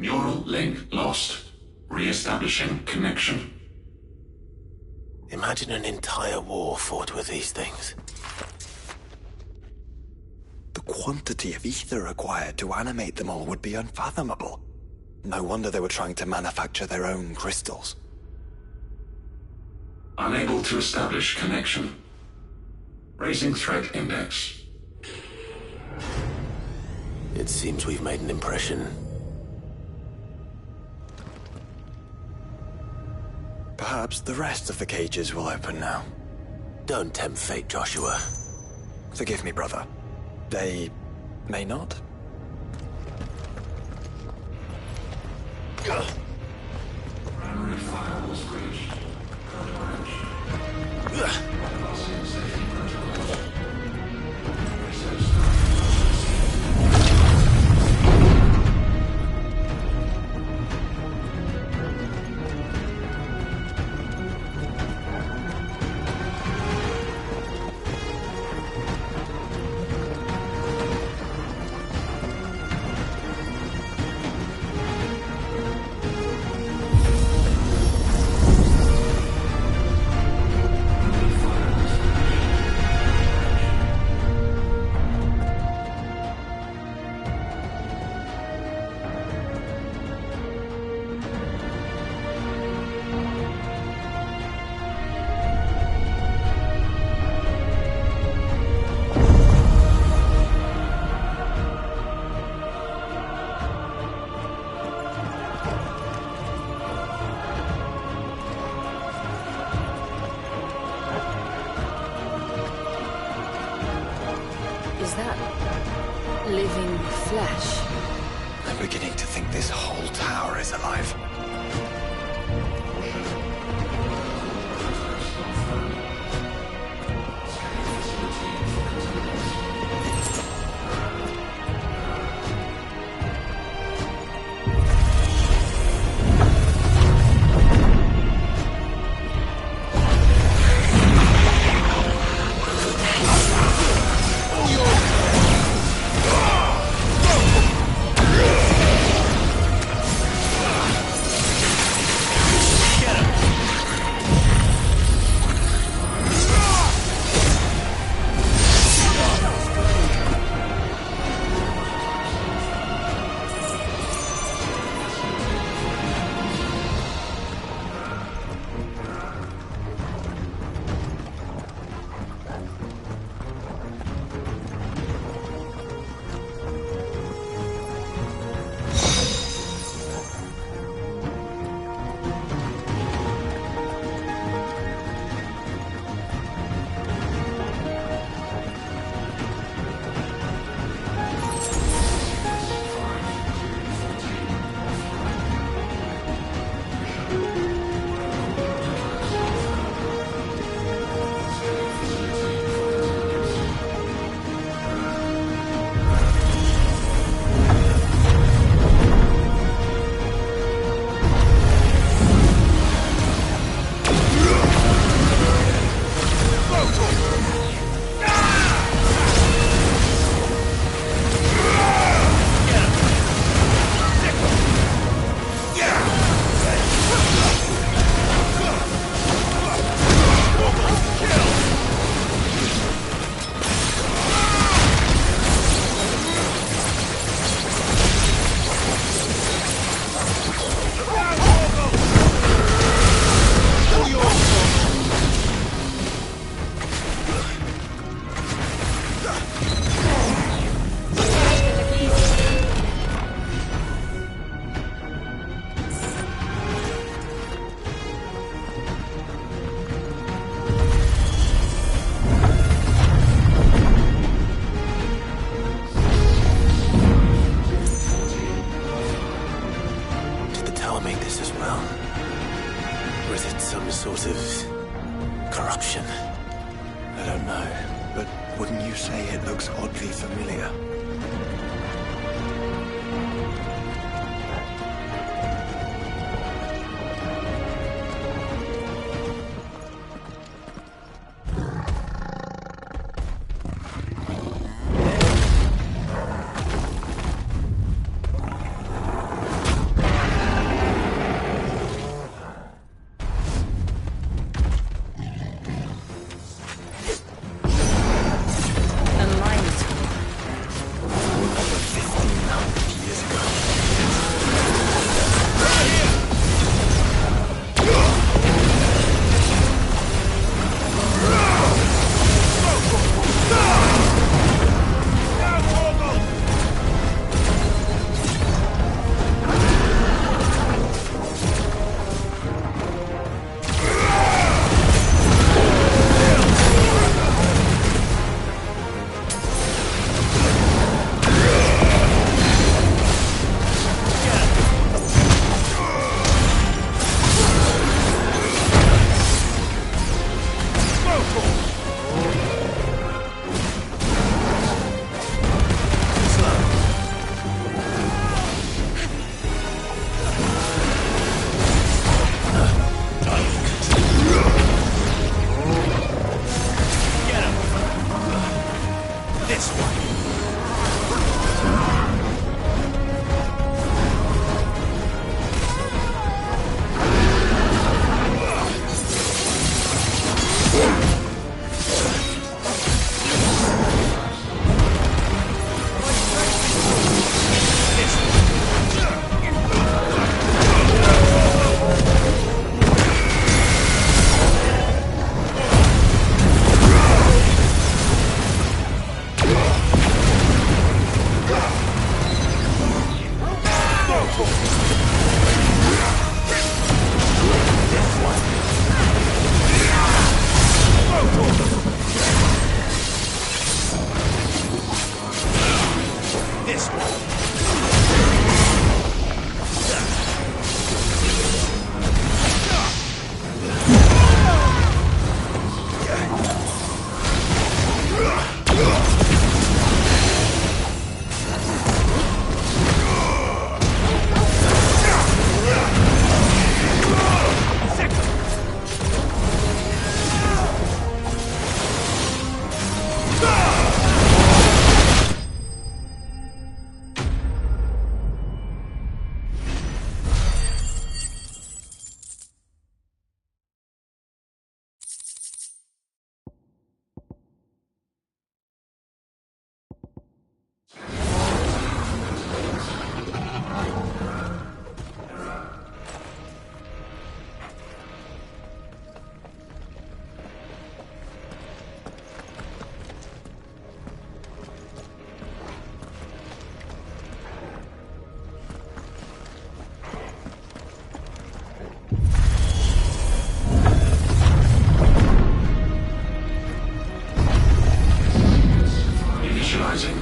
Neural link lost. Re-establishing connection. Imagine an entire war fought with these things. The quantity of ether required to animate them all would be unfathomable. No wonder they were trying to manufacture their own crystals. Unable to establish connection. Raising threat index. It seems we've made an impression. Perhaps the rest of the cages will open now. Don't tempt fate, Joshua. Forgive me, brother. They may not. Primary firewalls breached. Bypassing safety protocols. Research Is that living flesh? I'm beginning to think this whole tower is alive. Or is it some sort of corruption? I don't know, but wouldn't you say it looks oddly familiar?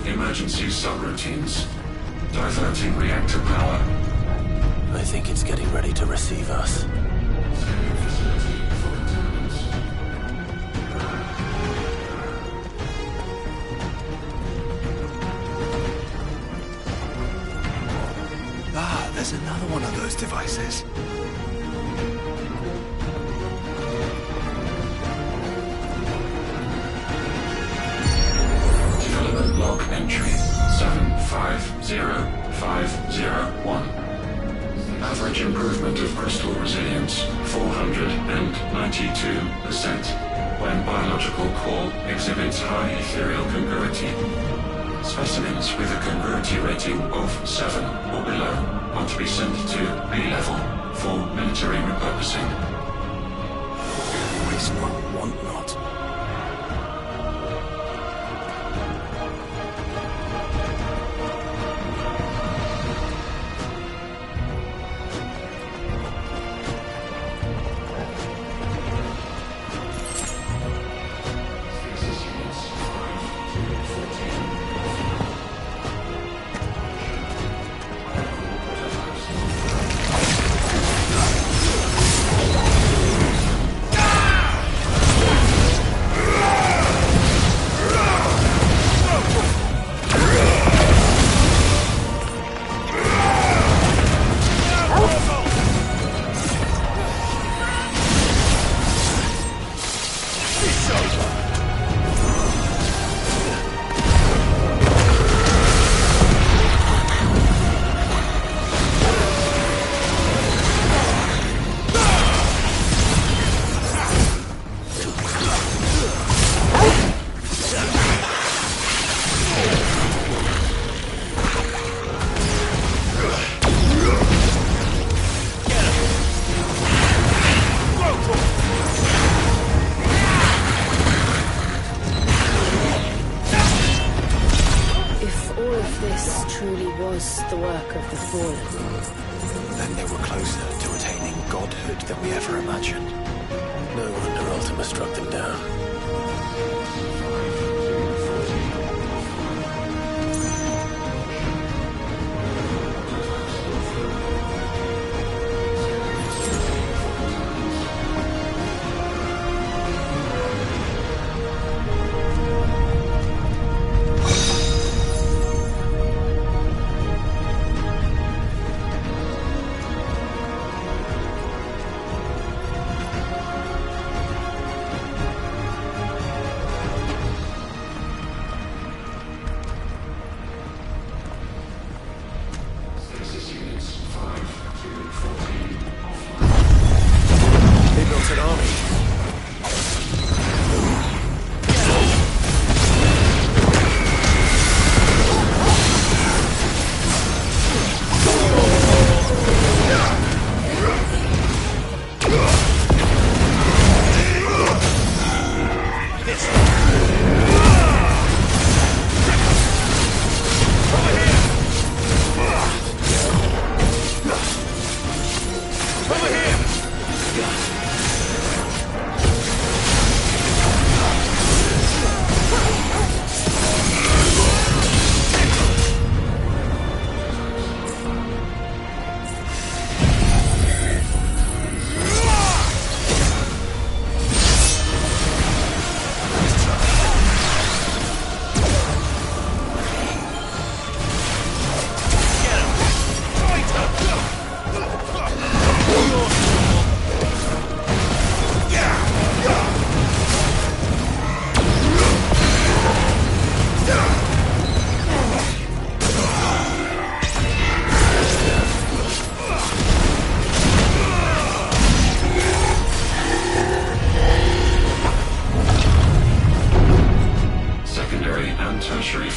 Emergency subroutines. Diverting reactor power. I think it's getting ready to receive us. Ah, there's another one of those devices. Development log entry 750501. Average improvement of crystal resilience 492% when biological core exhibits high ethereal congruity. Specimens with a congruity rating of 7 or below are to be sent to B-level for military repurposing. Waste not, want not. Book of the Fallen. Then they were closer to attaining godhood than we ever imagined. No wonder Ultima struck them down.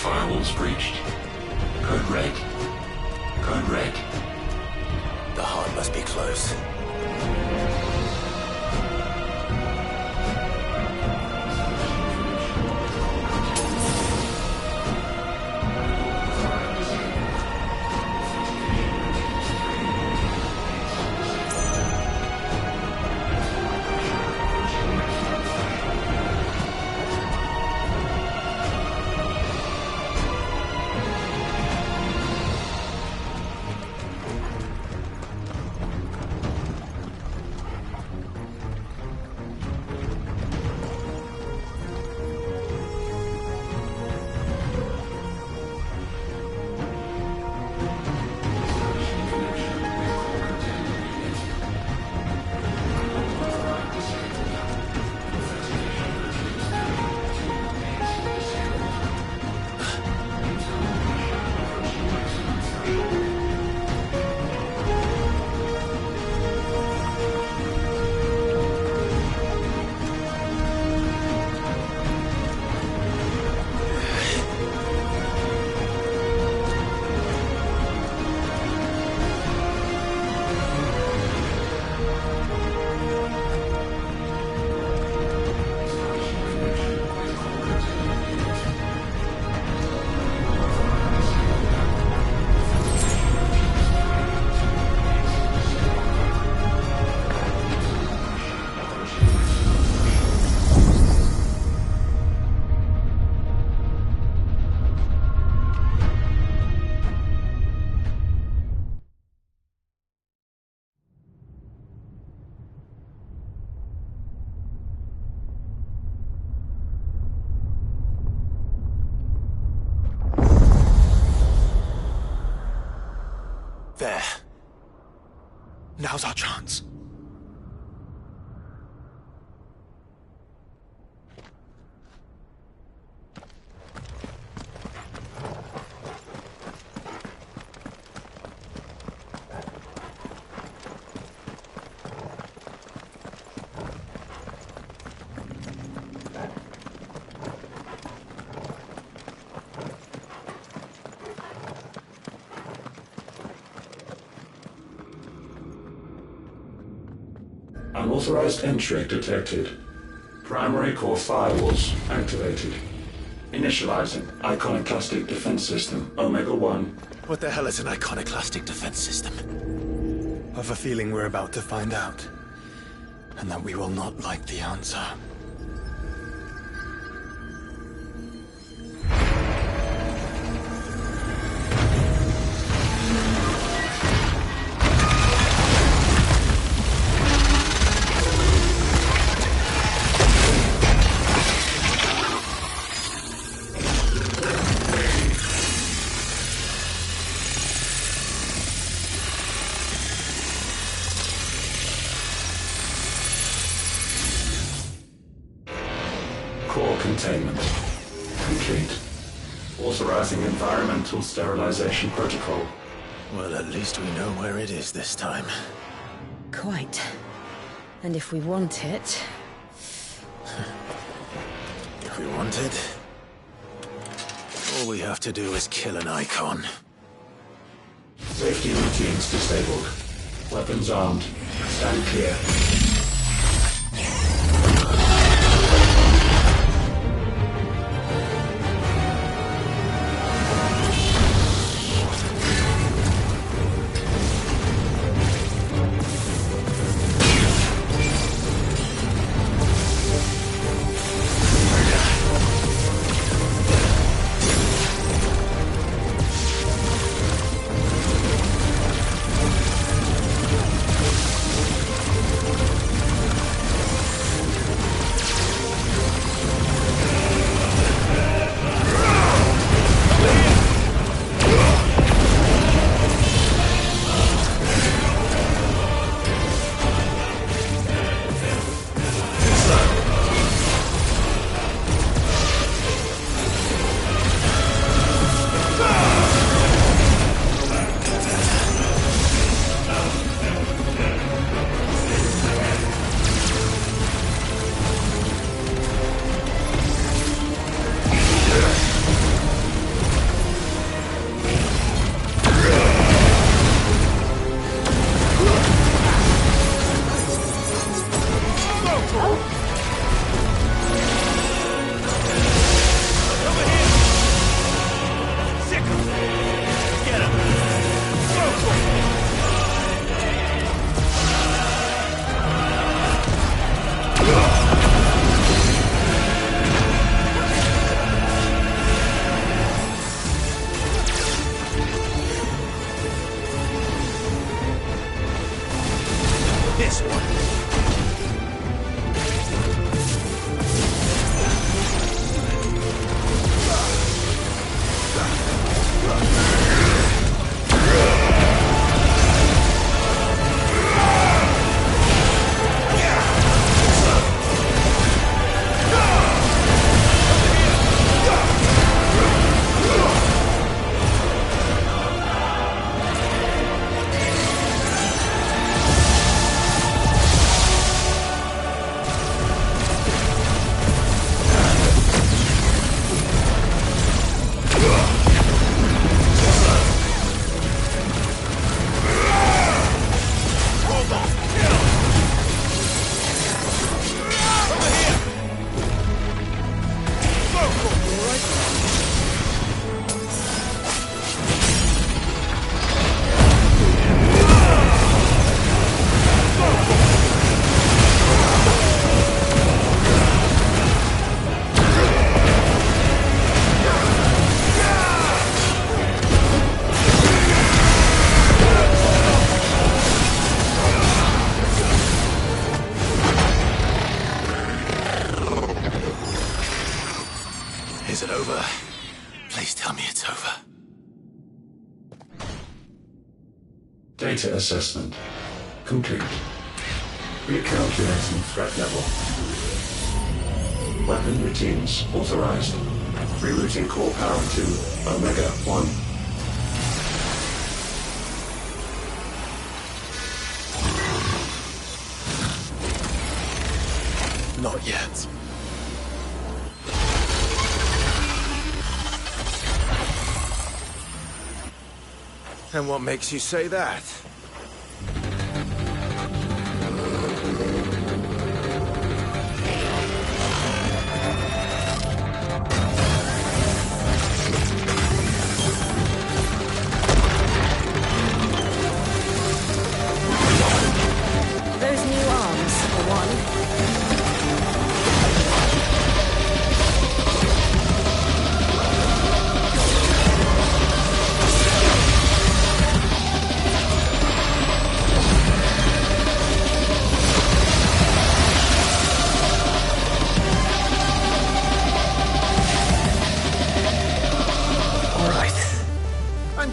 Firewalls breached. Code red. Code red. The heart must be close. There. Now's our chance. Unauthorized entry detected. Primary core firewalls activated. Initializing Iconoclastic Defense System, Omega-1. What the hell is an iconoclastic defense system? I've a feeling we're about to find out. And that we will not like the answer. Core containment complete. Authorizing environmental sterilization protocol. Well, at least we know where it is this time. Quite. And if we want it... If we want it, all we have to do is kill an icon. Safety routines disabled. Weapons armed. Stand clear. Is it over? Please tell me it's over. Data assessment complete. Recalculating threat level. Weapon routines authorized. Rerouting core power to Omega-1. Not yet. And what makes you say that?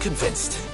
convinced.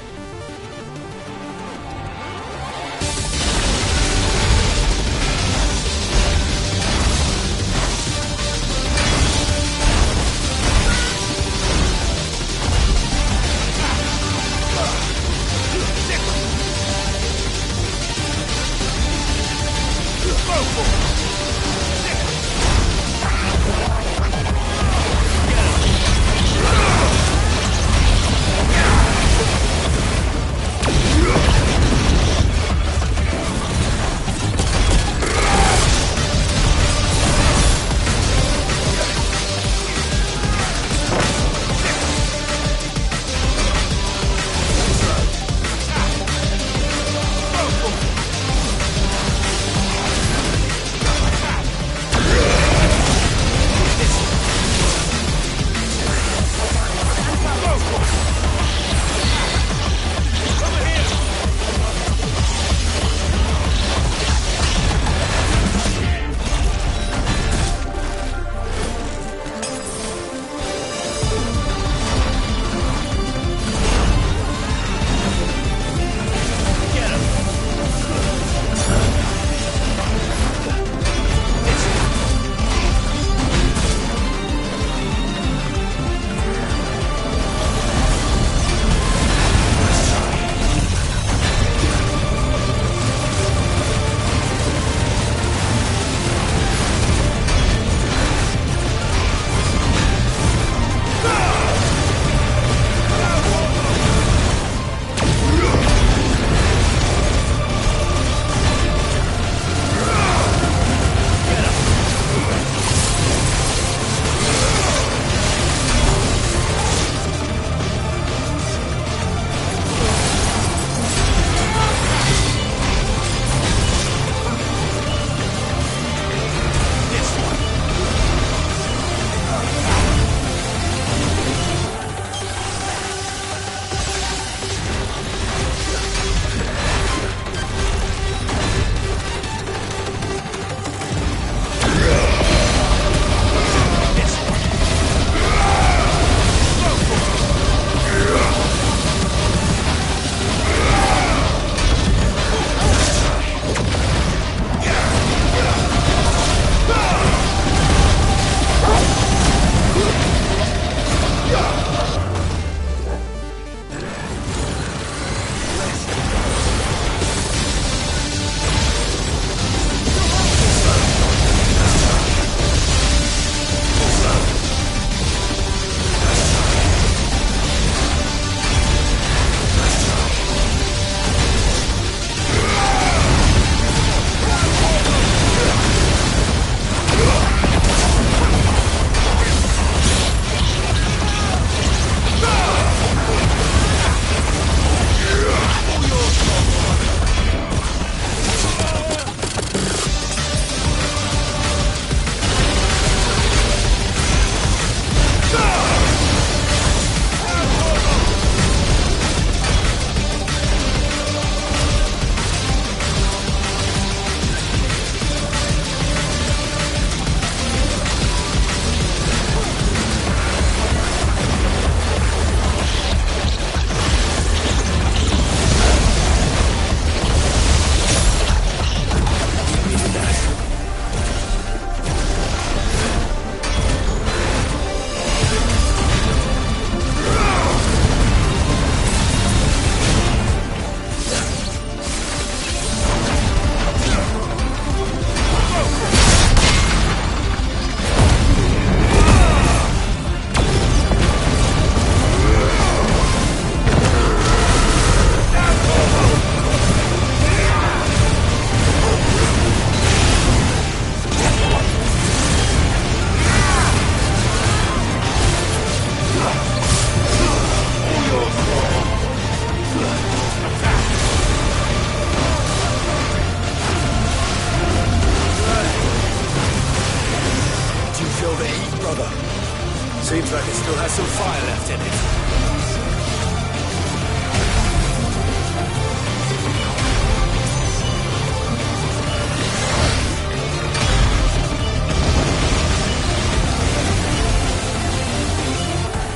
Seems like it still has some fire left in it.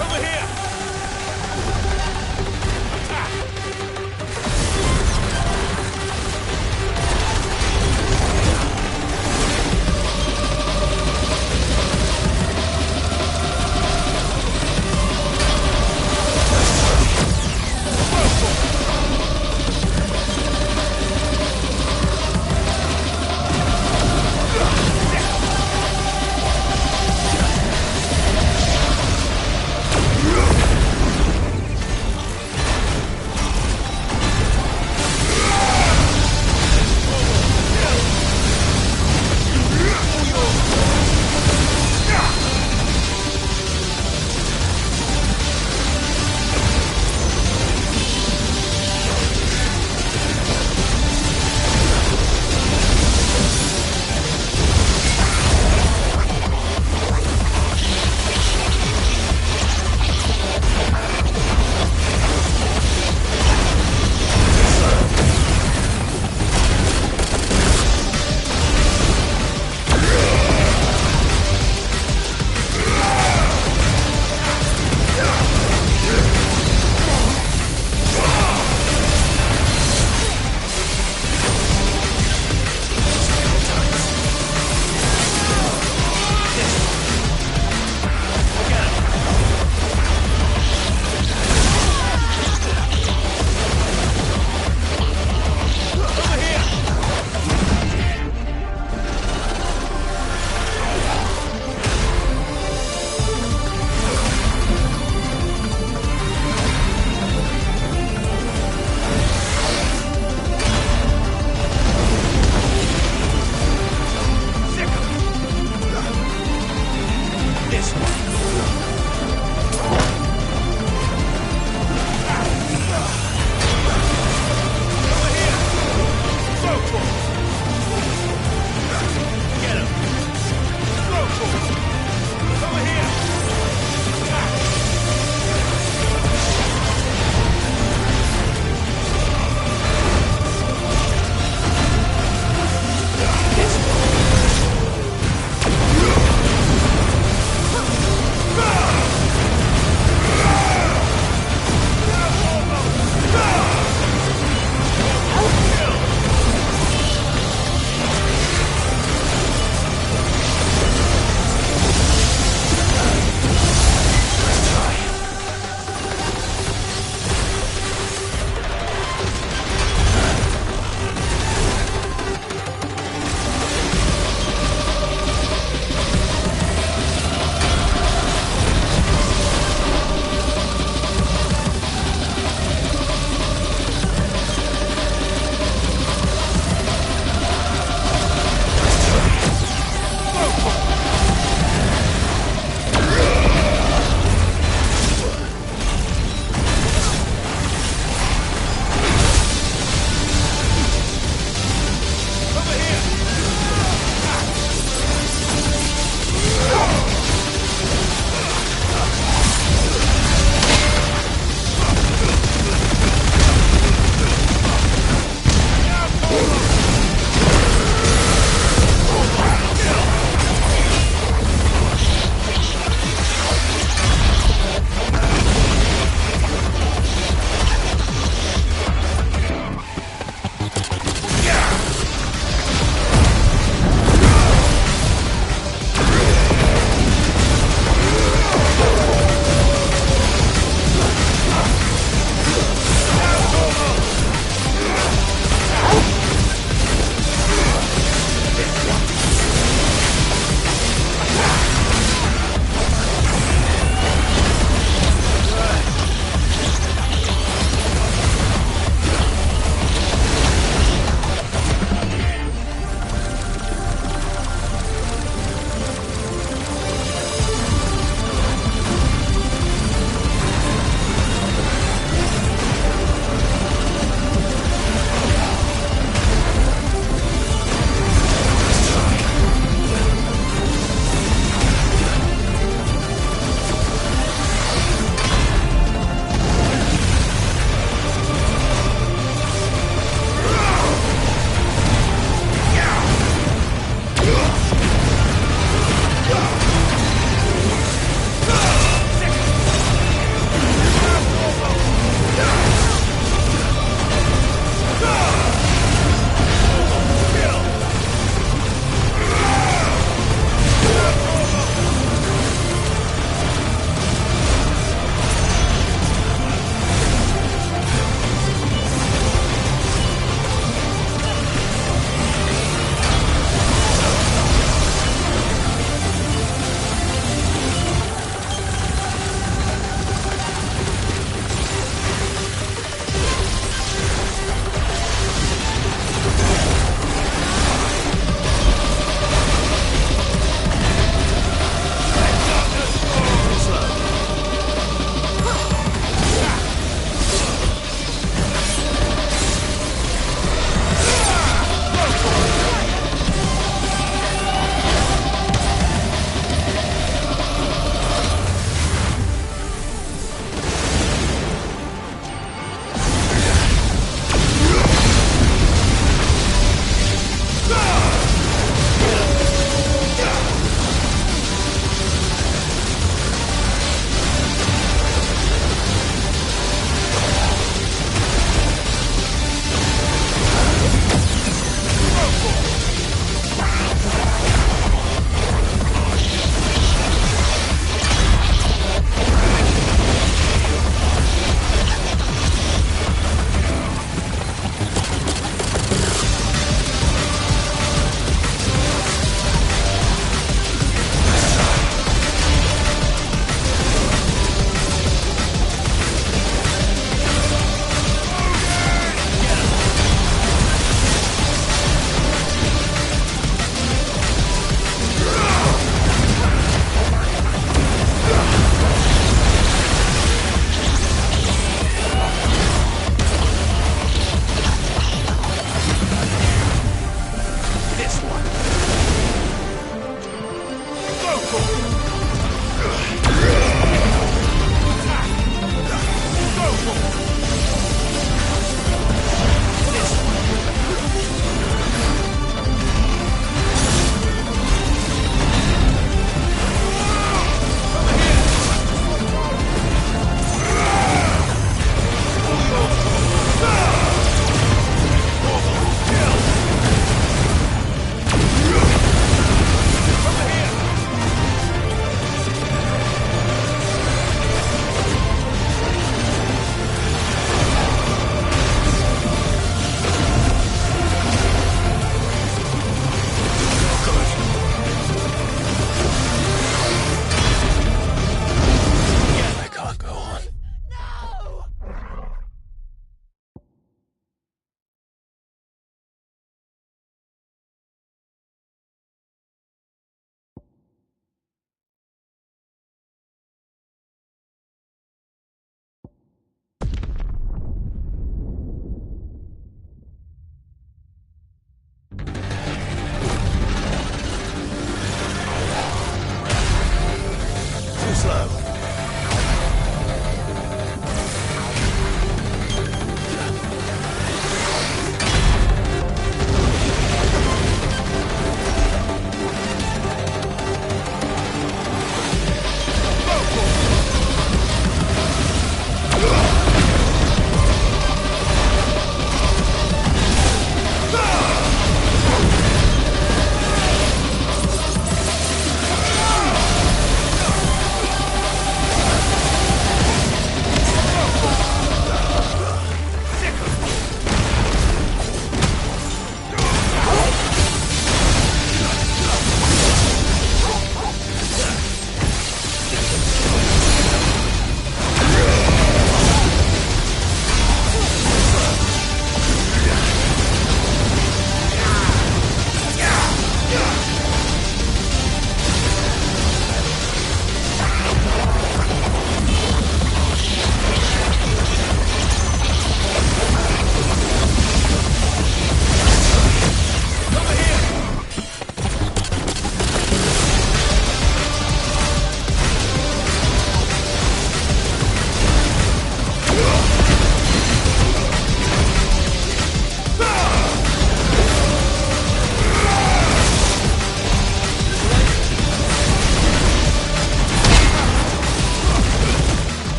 Over here!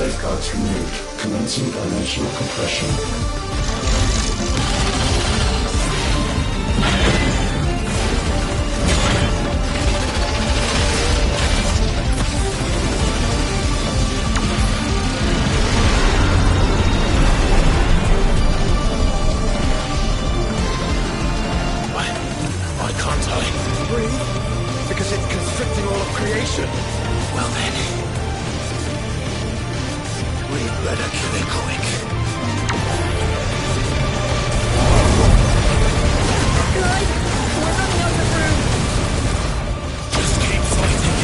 Safeguards removed. Commencing dimensional compression. Why can't I? Breathe? Because it's constricting all of creation. Well then, we'd better kill it quick. Clive, we're running out of room. Just keep fighting.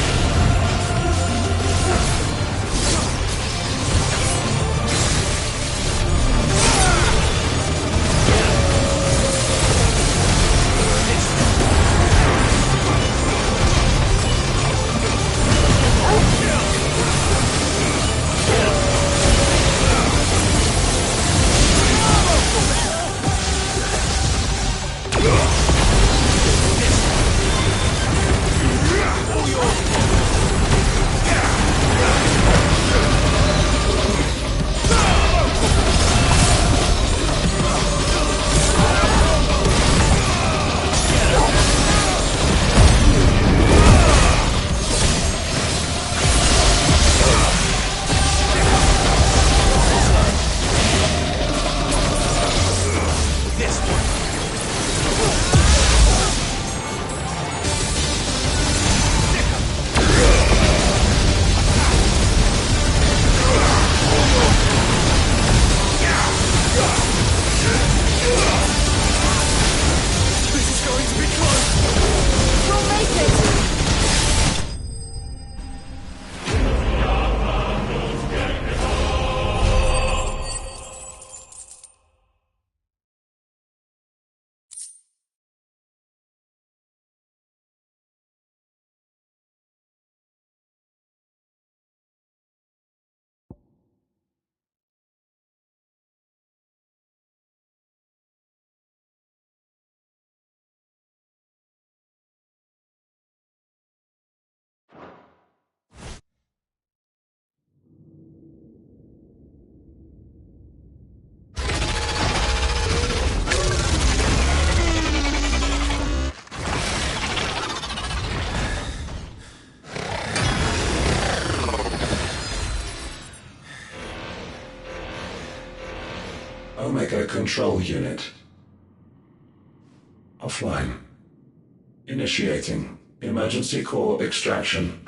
Omega Control Unit. Offline. Initiating emergency core extraction.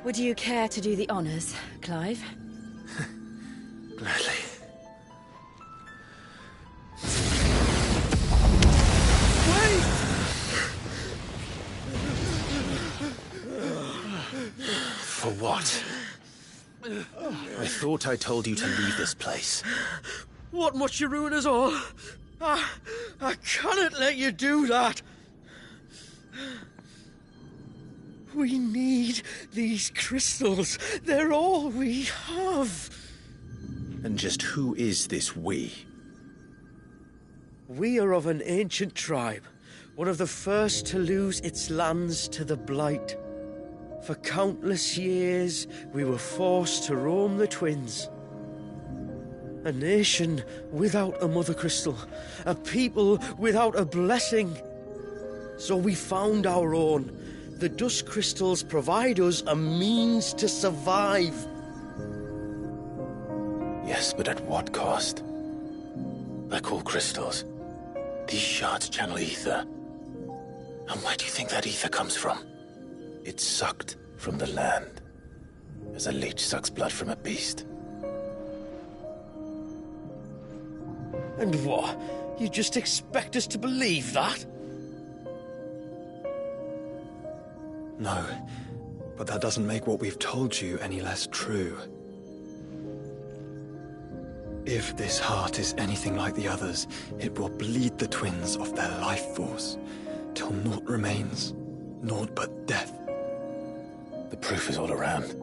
Would you care to do the honors, Clive? Gladly. For what? I thought I told you to leave this place. What must you ruin us all? I cannot let you do that. We need these crystals. They're all we have. And just who is this we? We are of an ancient tribe, one of the first to lose its lands to the Blight. For countless years, we were forced to roam the Twins. A nation without a Mother Crystal, a people without a blessing. So we found our own. The Dusk Crystals provide us a means to survive. Yes, but at what cost? They're called crystals. These shards channel ether. And where do you think that ether comes from? It's sucked from the land, as a leech sucks blood from a beast. And what? You just expect us to believe that? No, but that doesn't make what we've told you any less true. If this heart is anything like the others, it will bleed the Twins of their life force, till naught remains, naught but death. The proof is all around.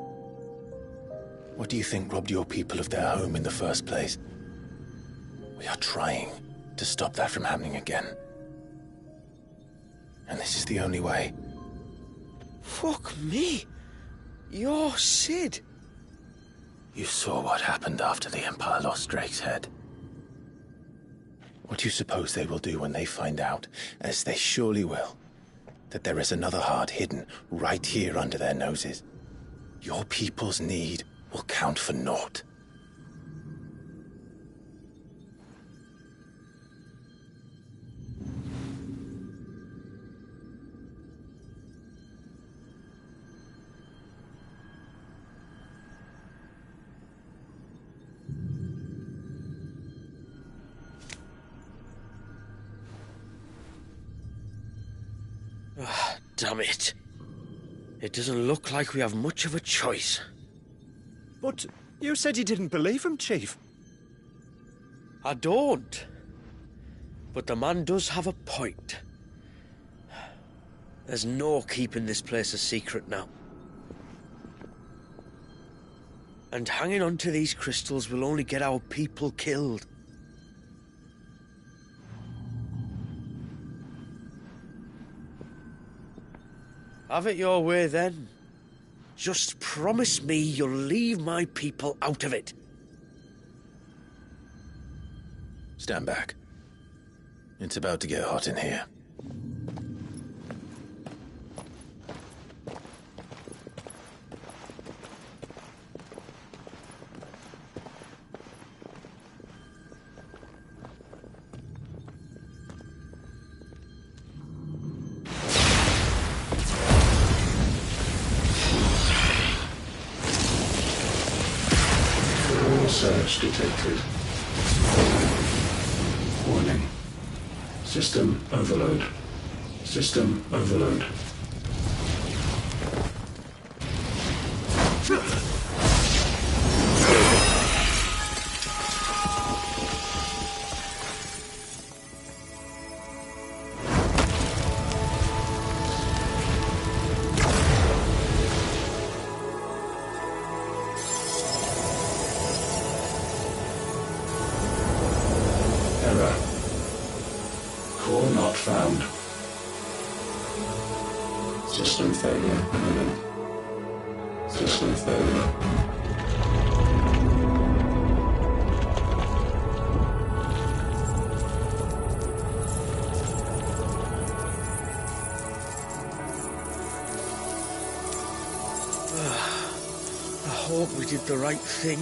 What do you think robbed your people of their home in the first place? We are trying to stop that from happening again. And this is the only way. Fuck me. You're Sid. You saw what happened after the Empire lost Drake's head. What do you suppose they will do when they find out, as they surely will, that there is another heart hidden right here under their noses? Your people's need will count for naught. Damn it. It doesn't look like we have much of a choice. But you said you didn't believe him, Chief. I don't. But the man does have a point. There's no keeping this place a secret now. And hanging on to these crystals will only get our people killed. Have it your way, then. Just promise me you'll leave my people out of it. Stand back. It's about to get hot in here. Surge detected. Warning. System overload. System overload. System failure imminent. System failure. I hope we did the right thing.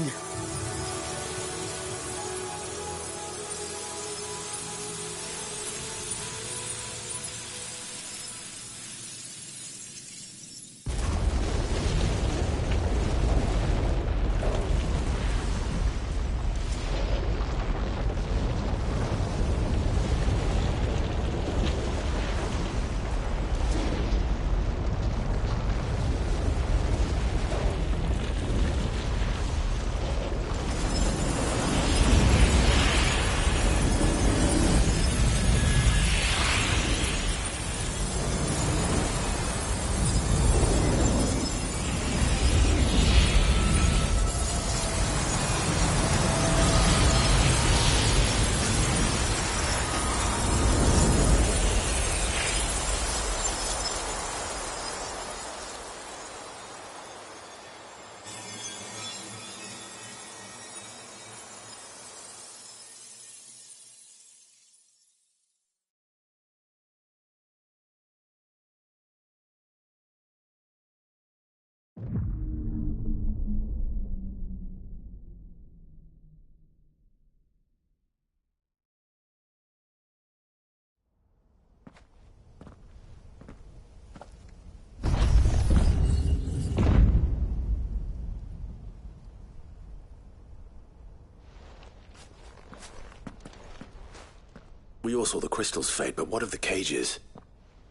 We all saw the crystals fade, but what of the cages?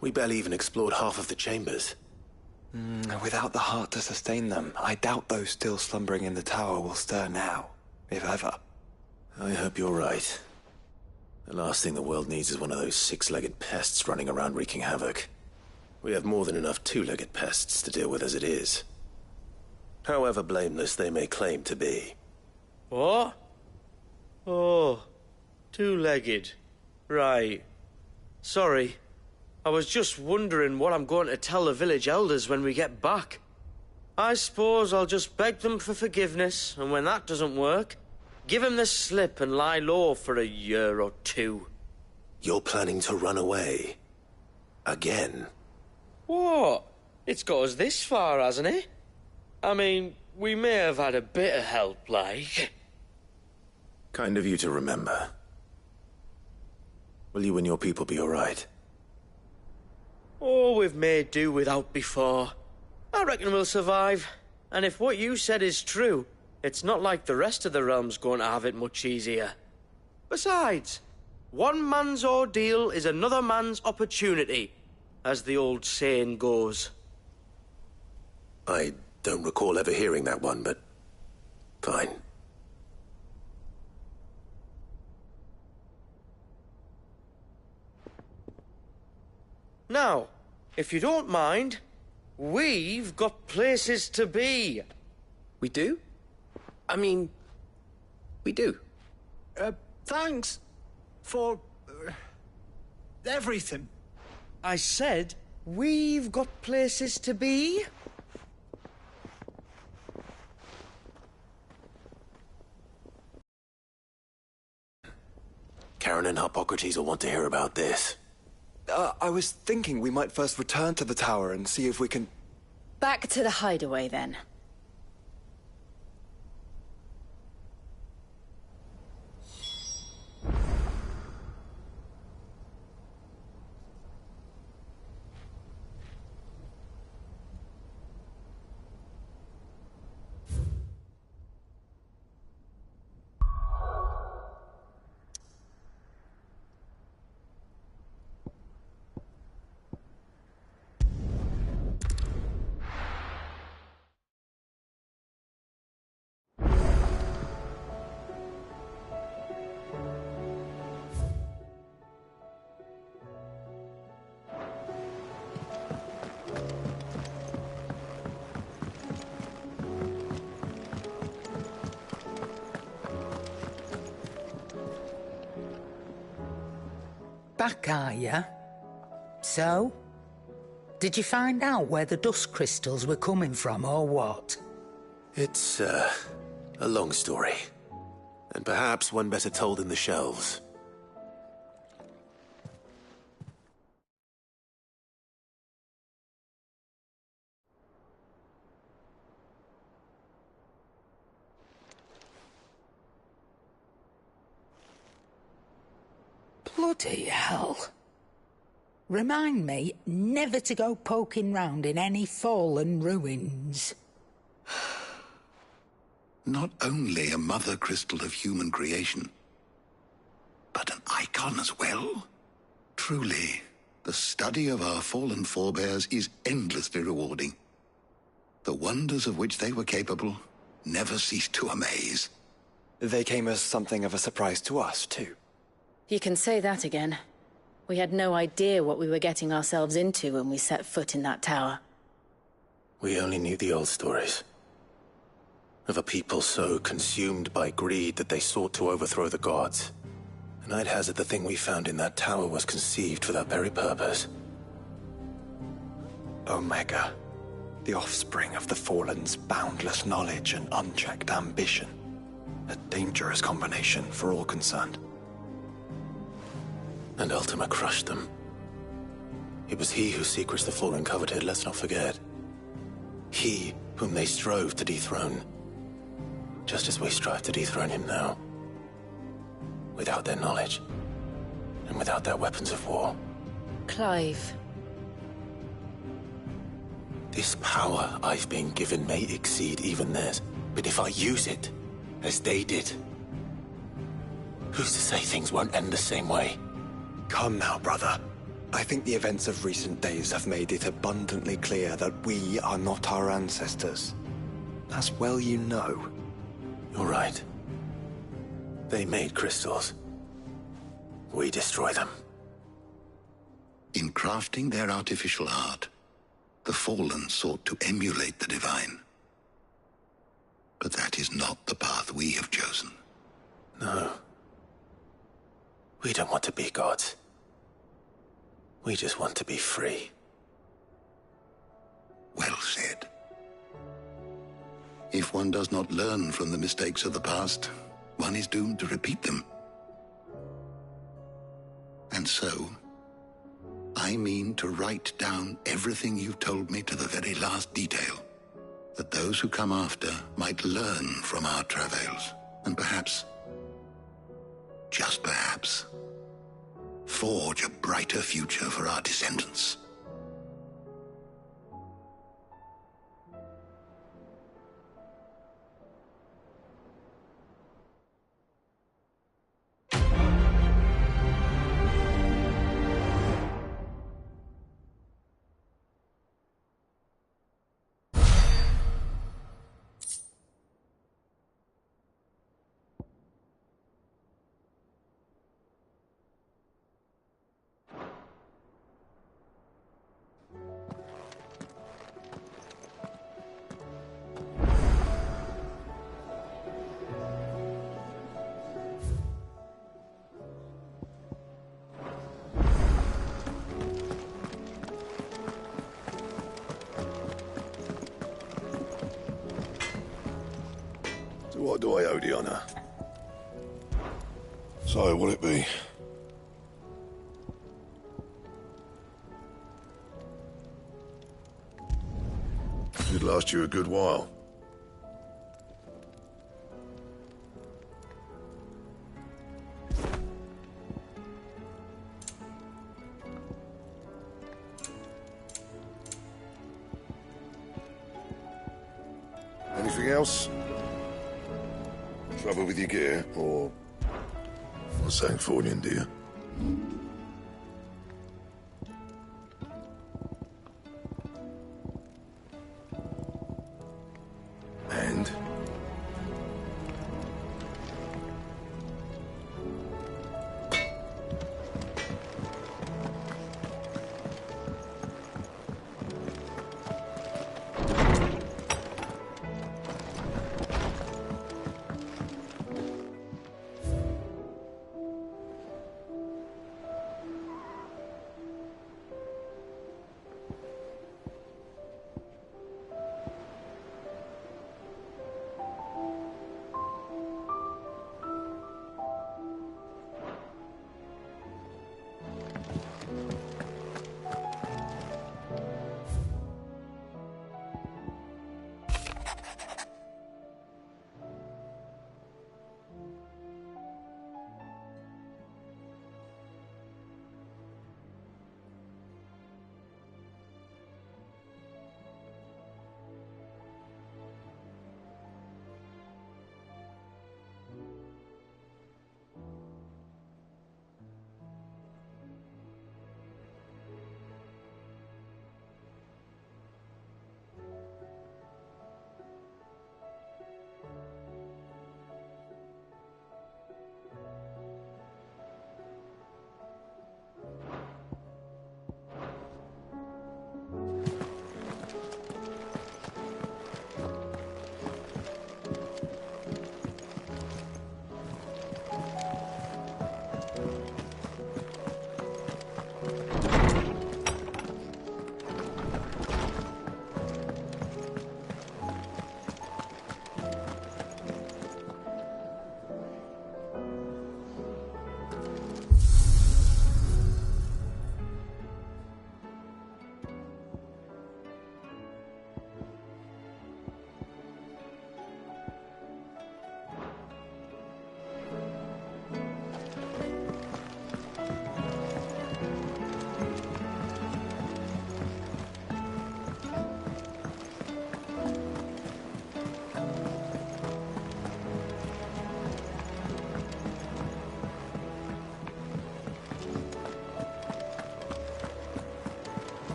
We barely even explored half of the chambers. Without the heart to sustain them, I doubt those still slumbering in the tower will stir now, if ever. I hope you're right. The last thing the world needs is one of those six-legged pests running around wreaking havoc. We have more than enough two-legged pests to deal with as it is. However blameless they may claim to be. What? Oh, Two-legged. Right. Sorry. I was just wondering what I'm going to tell the village elders when we get back. I suppose I'll just beg them for forgiveness, and when that doesn't work, give them the slip and lie low for a year or two. You're planning to run away? Again? What? It's got us this far, hasn't it? I mean, we may have had a bit of help, like. Kind of you to remember. Will you and your people be all right? Oh, we've made do without before. I reckon we'll survive. And if what you said is true, it's not like the rest of the realm's going to have it much easier. Besides, one man's ordeal is another man's opportunity, as the old saying goes. I don't recall ever hearing that one, but fine. Now, if you don't mind, we've got places to be. We do? I mean, we do. Thanks for everything. I said we've got places to be. Karen and Hippocrates will want to hear about this. I was thinking we might first return to the tower and see if we can... Back to the hideaway, then. Back, are ya? So? Did you find out where the dust crystals were coming from, or what? It's, a long story. And perhaps one better told in the shelves. Bloody hell. Remind me never to go poking round in any fallen ruins. Not only a mother crystal of human creation, but an icon as well. Truly, the study of our fallen forebears is endlessly rewarding. The wonders of which they were capable never ceased to amaze. They came as something of a surprise to us, too. You can say that again. We had no idea what we were getting ourselves into when we set foot in that tower. We only knew the old stories. Of a people so consumed by greed that they sought to overthrow the gods. And I'd hazard the thing we found in that tower was conceived for that very purpose. Omega, the offspring of the Fallen's boundless knowledge and unchecked ambition. A dangerous combination for all concerned. And Ultima crushed them. It was he whose secrets the Fallen coveted, let's not forget. He whom they strove to dethrone. Just as we strive to dethrone him now. Without their knowledge. And without their weapons of war. Clive. This power I've been given may exceed even theirs. But if I use it, as they did, who's to say things won't end the same way? Come now, brother. I think the events of recent days have made it abundantly clear that we are not our ancestors. As well you know. You're right. They made crystals. We destroy them. In crafting their artificial art, the Fallen sought to emulate the divine. But that is not the path we have chosen. No. We don't want to be gods. We just want to be free. Well said. If one does not learn from the mistakes of the past, one is doomed to repeat them. And so, I mean to write down everything you've told me to the very last detail, that those who come after might learn from our travails, and perhaps, just perhaps, forge a brighter future for our descendants. What do I owe the honor? So, what'll it be? Should last you a good while. Anything else? Trouble with your gear, or something for you, dear? And?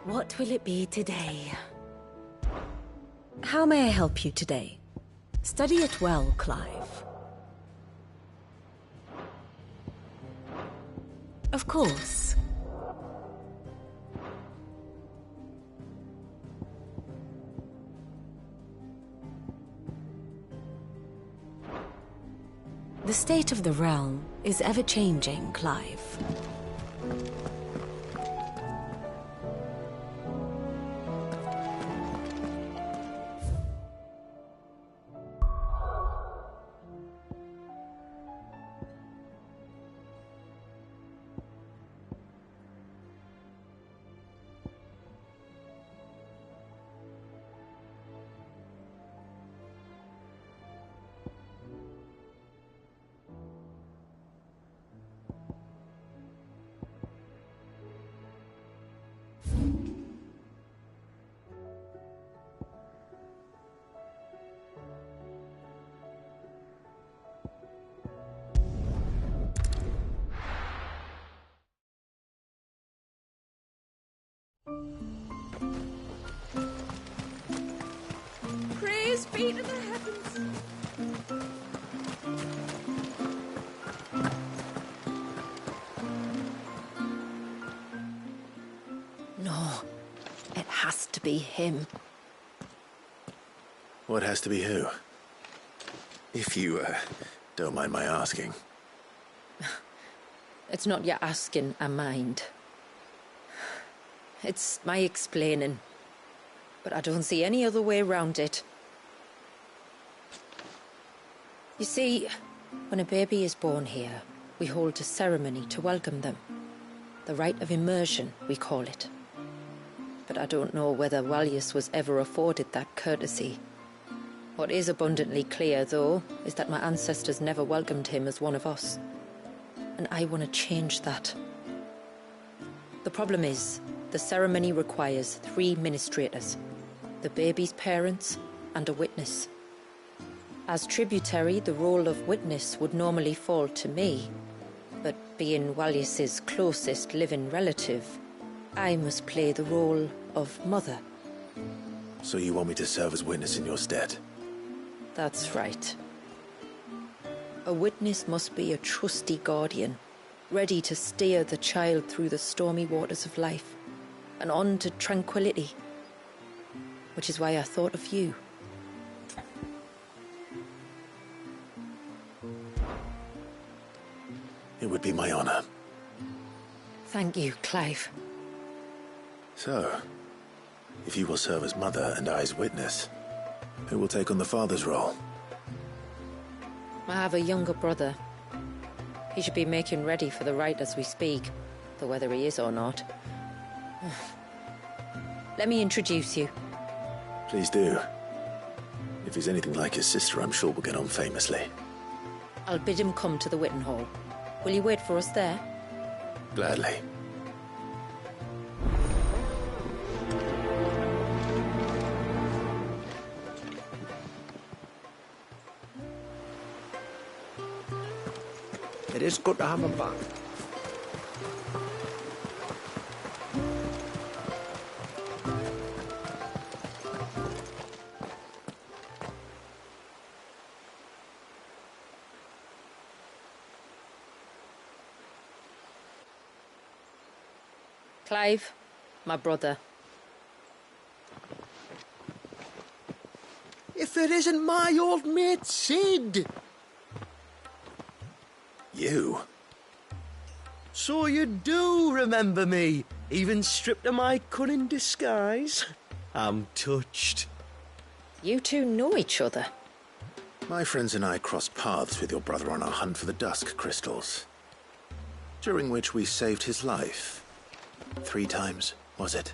What will it be today? How may I help you today? Study it well, Clive. Of course. The state of the realm is ever-changing, Clive. Praise be to the heavens. No, it has to be him. What has to be who? If you, don't mind my asking. It's not your asking, I mind. It's my explaining. But I don't see any other way around it. You see, when a baby is born here, we hold a ceremony to welcome them. The rite of immersion, we call it. But I don't know whether Walyus was ever afforded that courtesy. What is abundantly clear, though, is that my ancestors never welcomed him as one of us. And I want to change that. The problem is, the ceremony requires 3 ministrators, the baby's parents and a witness. As tributary, the role of witness would normally fall to me, but being Walyus's closest living relative, I must play the role of mother. So you want me to serve as witness in your stead? That's right. A witness must be a trusty guardian, ready to steer the child through the stormy waters of life and on to tranquility. Which is why I thought of you. It would be my honor. Thank you, Clive. So, if you will serve as mother and I as witness, who will take on the father's role? I have a younger brother. He should be making ready for the rite as we speak, though whether he is or not. Let me introduce you. Please do. If he's anything like his sister, I'm sure we'll get on famously. I'll bid him come to the Witten Hall. Will you wait for us there? Gladly. It is good to have him back. Clive, my brother. If it isn't my old mate Sid! You? So you do remember me, even stripped of my cunning disguise? I'm touched. You two know each other. My friends and I crossed paths with your brother on our hunt for the Dusk Crystals, during which we saved his life. 3 times, was it?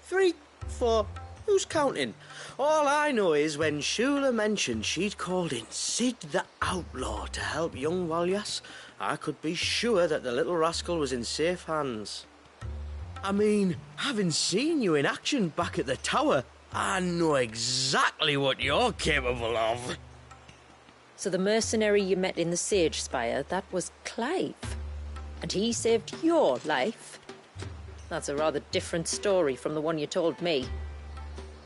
3, 4, who's counting? All I know is when Shula mentioned she'd called in Sid the Outlaw to help young Walyus, I could be sure that the little rascal was in safe hands. I mean, having seen you in action back at the tower, I know exactly what you're capable of. So the mercenary you met in the Sage Spire, that was Clive. And he saved your life? That's a rather different story from the one you told me.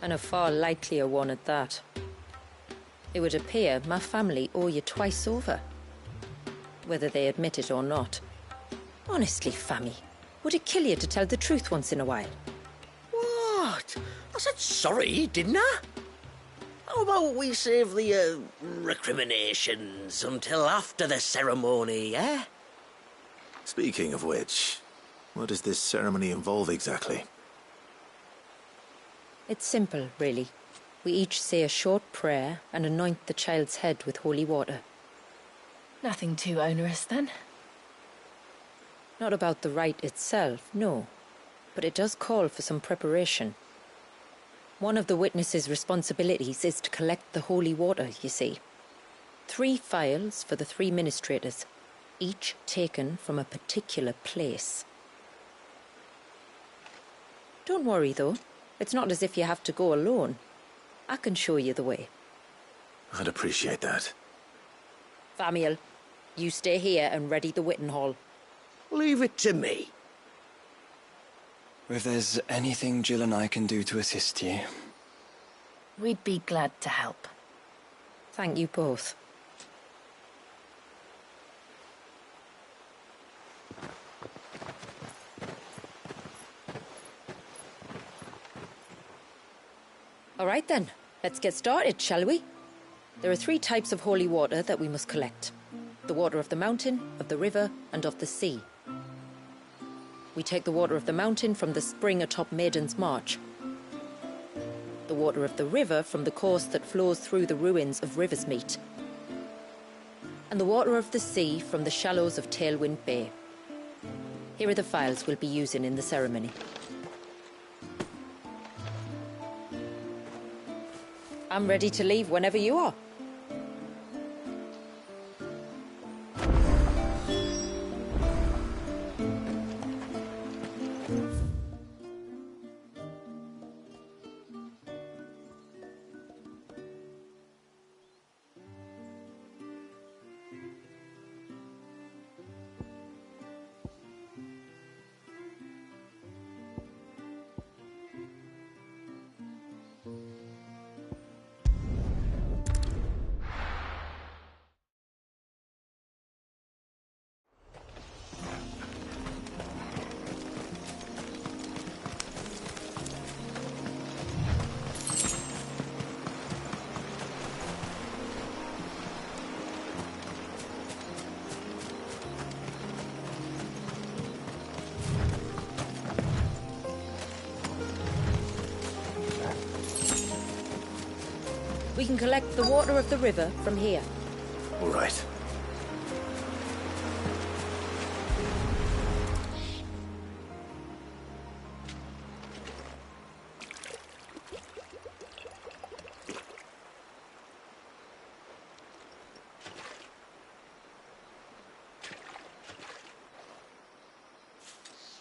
And a far likelier one at that. It would appear my family owe you twice over. Whether they admit it or not. Honestly, Fammy, would it kill you to tell the truth once in a while? What? I said sorry, didn't I? How about we save the, recriminations until after the ceremony, eh? Speaking of which, what does this ceremony involve exactly? It's simple, really. We each say a short prayer and anoint the child's head with holy water. Nothing too onerous, then? Not about the rite itself, no. But it does call for some preparation. One of the witness's responsibilities is to collect the holy water, you see. 3 phials for the 3 ministrators, each taken from a particular place. Don't worry, though. It's not as if you have to go alone. I can show you the way. I'd appreciate that. Famiel, you stay here and ready the Witten Hall. Leave it to me. If there's anything Jill and I can do to assist you... We'd be glad to help. Thank you both. All right then, let's get started, shall we? There are 3 types of holy water that we must collect. The water of the mountain, of the river, and of the sea. We take the water of the mountain from the spring atop Maiden's March. The water of the river from the course that flows through the ruins of Riversmeet. And the water of the sea from the shallows of Tailwind Bay. Here are the phials we'll be using in the ceremony. I'm ready to leave whenever you are. We can collect the water of the river from here. All right.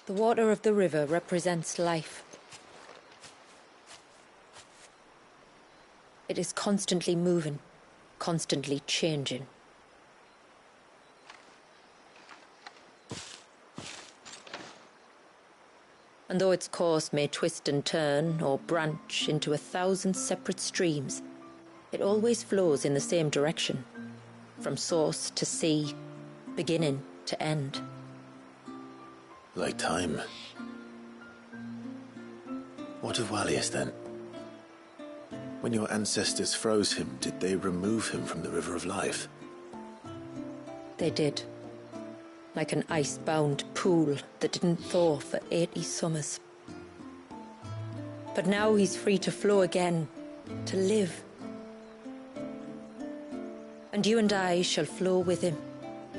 The water of the river represents life. It is constantly moving, constantly changing. And though its course may twist and turn or branch into 1,000 separate streams, it always flows in the same direction, from source to sea, beginning to end. Like time. What of Wallius, then? When your ancestors froze him, did they remove him from the River of Life? They did. Like an ice-bound pool that didn't thaw for 80 summers. But now he's free to flow again, to live. And you and I shall flow with him,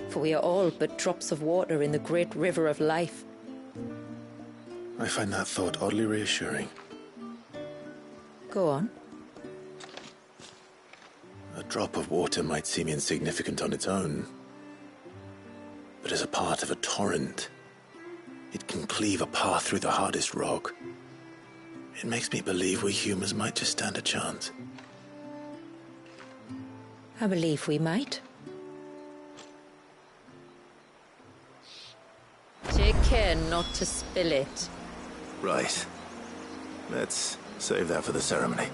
for we are all but drops of water in the great River of Life. I find that thought oddly reassuring. Go on. A drop of water might seem insignificant on its own, but as a part of a torrent, it can cleave a path through the hardest rock. It makes me believe we humans might just stand a chance. I believe we might. Take care not to spill it. Right. Let's save that for the ceremony.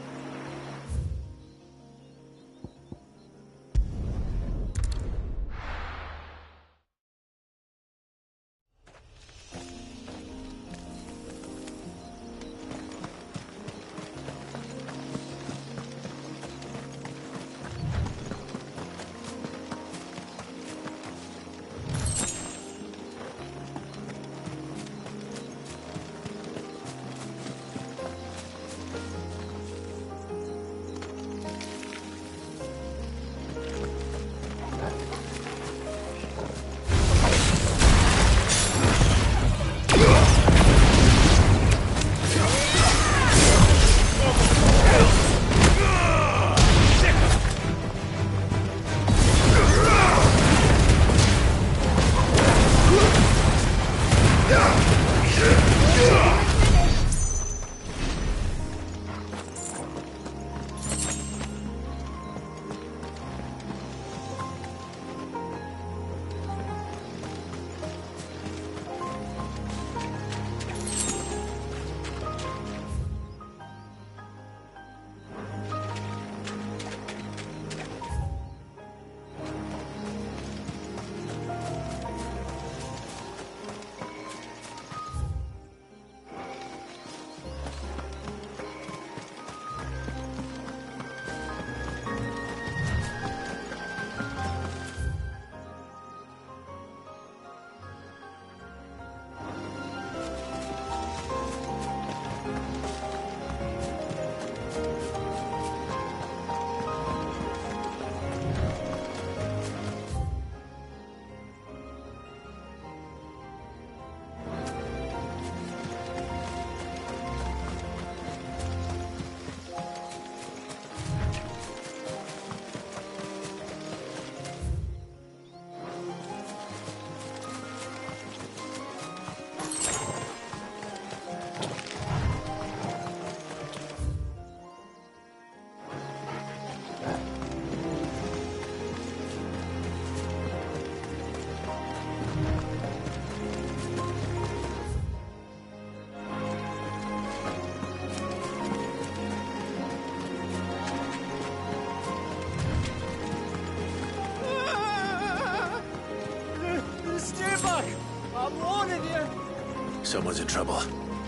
Someone's in trouble.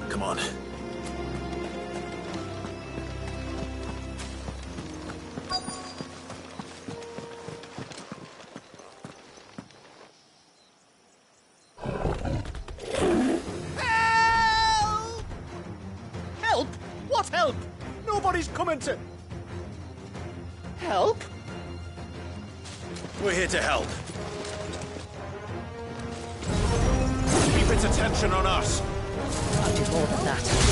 Come on. Help! What help? Nobody's coming to... Help? We're here to help. Keep its attention on us. I'll do more than that.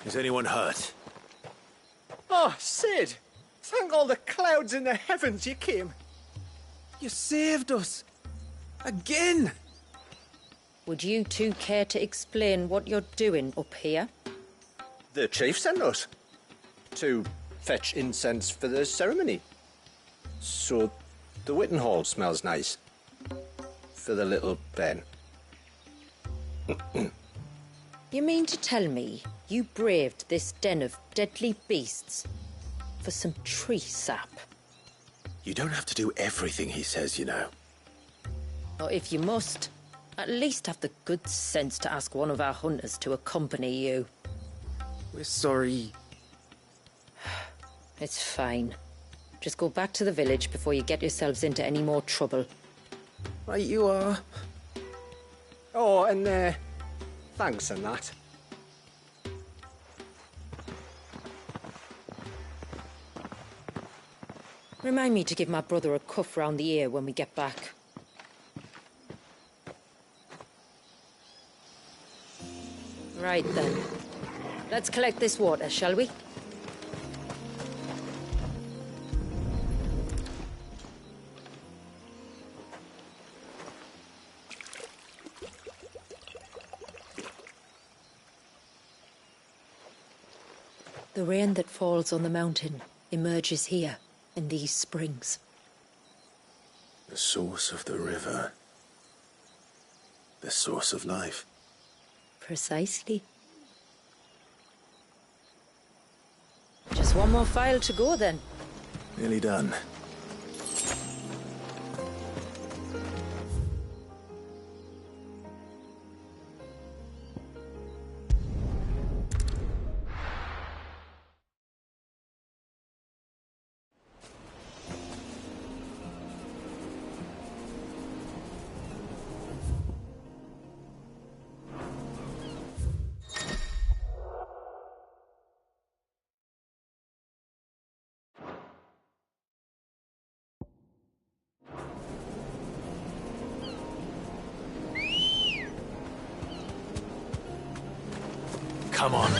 Is anyone hurt? Oh, Sid! Thank all the clouds in the heavens you came. You saved us. Again! Would you two care to explain what you're doing up here? The chief sent us to fetch incense for the ceremony. So the Witten Hall smells nice. For the little Ben. You mean to tell me you braved this den of deadly beasts for some tree sap? You don't have to do everything he says, you know. Or if you must, at least have the good sense to ask one of our hunters to accompany you. We're sorry. It's fine. Just go back to the village before you get yourselves into any more trouble. Right you are. Oh, and thanks and that. Remind me to give my brother a cuff round the ear when we get back. Right then. Let's collect this water, shall we? The rain that falls on the mountain emerges here, in these springs. The source of the river. The source of life. Precisely. Just one more file to go, then. Nearly done. Come on.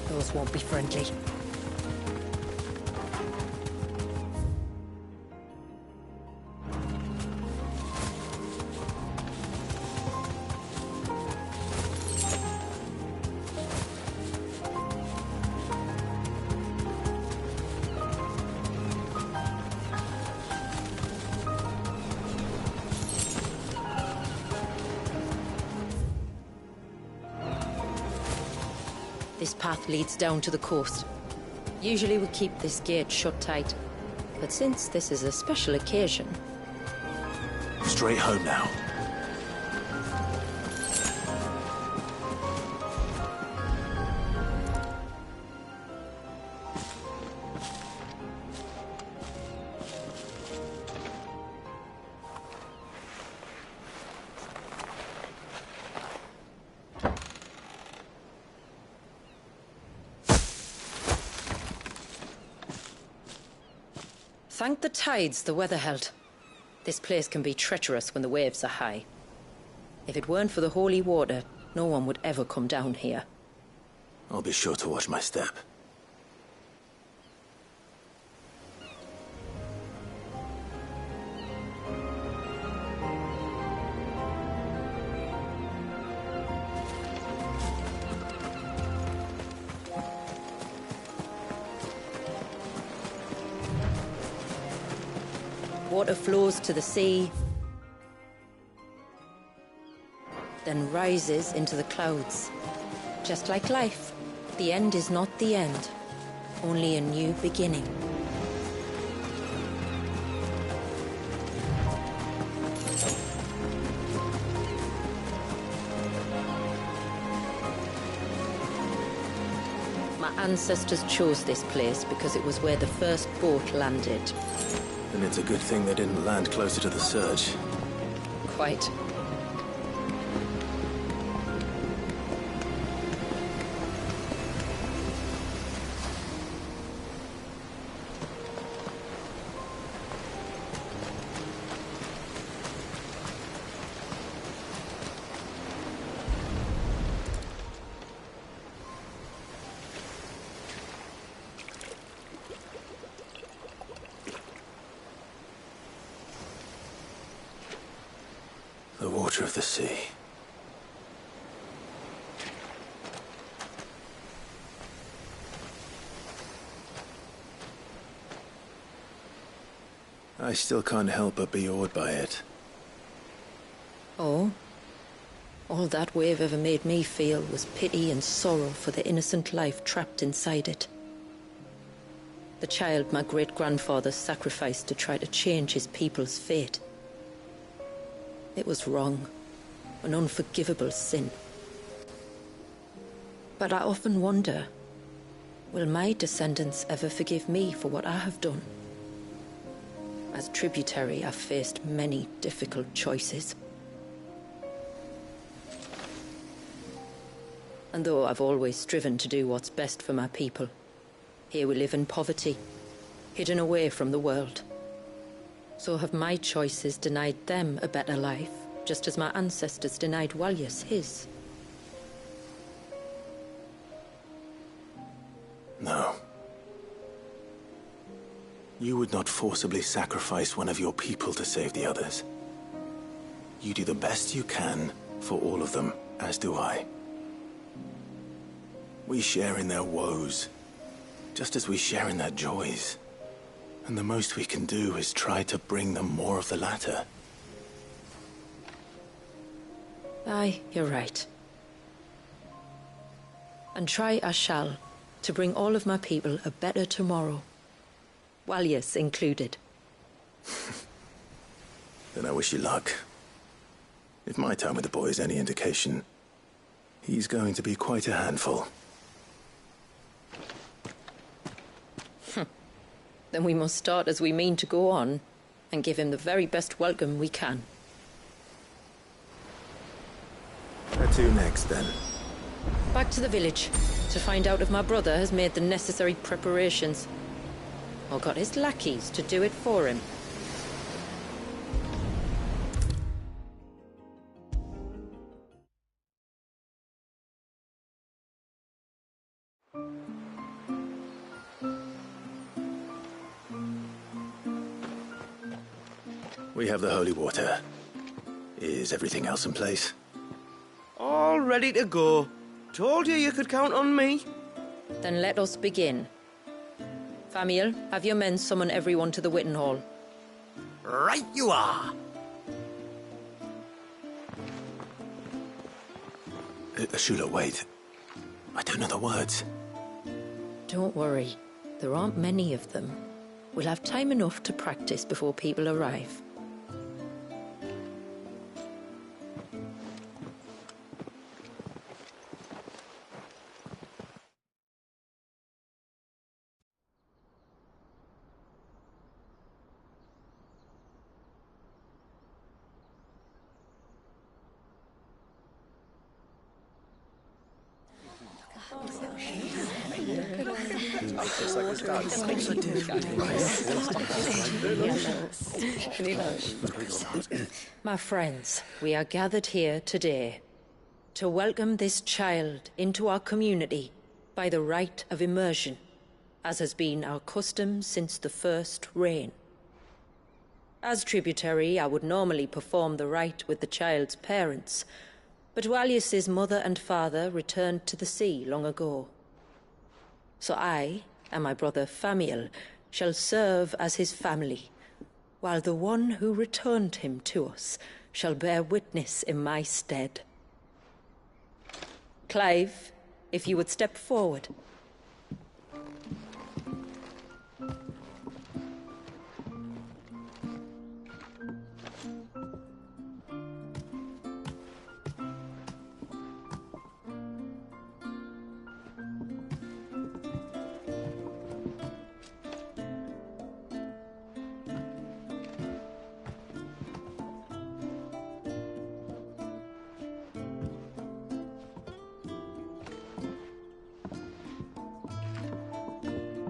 Those won't be friendly. This path leads down to the coast. Usually we keep this gate shut tight, but since this is a special occasion... Straight home now. Thank the tides the weather held. This place can be treacherous when the waves are high. If it weren't for the holy water, no one would ever come down here. I'll be sure to watch my step. Water flows to the sea, then rises into the clouds. Just like life, the end is not the end, only a new beginning. My ancestors chose this place because it was where the first boat landed. And it's a good thing they didn't land closer to the surge. Quite. The water of the sea. I still can't help but be awed by it. Oh? All that wave ever made me feel was pity and sorrow for the innocent life trapped inside it. The child my great-grandfather sacrificed to try to change his people's fate. It was wrong, an unforgivable sin. But I often wonder, will my descendants ever forgive me for what I have done? As tributary, I've faced many difficult choices. And though I've always striven to do what's best for my people, here we live in poverty, hidden away from the world. So have my choices denied them a better life, just as my ancestors denied Walyas his? No. You would not forcibly sacrifice one of your people to save the others. You do the best you can for all of them, as do I. We share in their woes, just as we share in their joys. And the most we can do is try to bring them more of the latter. Aye, you're right. And try I shall, to bring all of my people a better tomorrow. Walyas included. Then I wish you luck. If my time with the boy is any indication, he's going to be quite a handful. Then we must start as we mean to go on, and give him the very best welcome we can. Where to next, then? Back to the village, to find out if my brother has made the necessary preparations. or got his lackeys to do it for him. We have the holy water. Is everything else in place? All ready to go. Told you could count on me. Then let us begin. Famiel, have your men summon everyone to the Witten Hall. Right you are. Shula, wait. I don't know the words. Don't worry. There aren't many of them. We'll have time enough to practice before people arrive. My friends, we are gathered here today to welcome this child into our community by the rite of immersion, as has been our custom since the first reign. As tributary, I would normally perform the rite with the child's parents, but Walius's mother and father returned to the sea long ago. So I and my brother Famiel shall serve as his family, while the one who returned him to us shall bear witness in my stead. Clive, if you would step forward.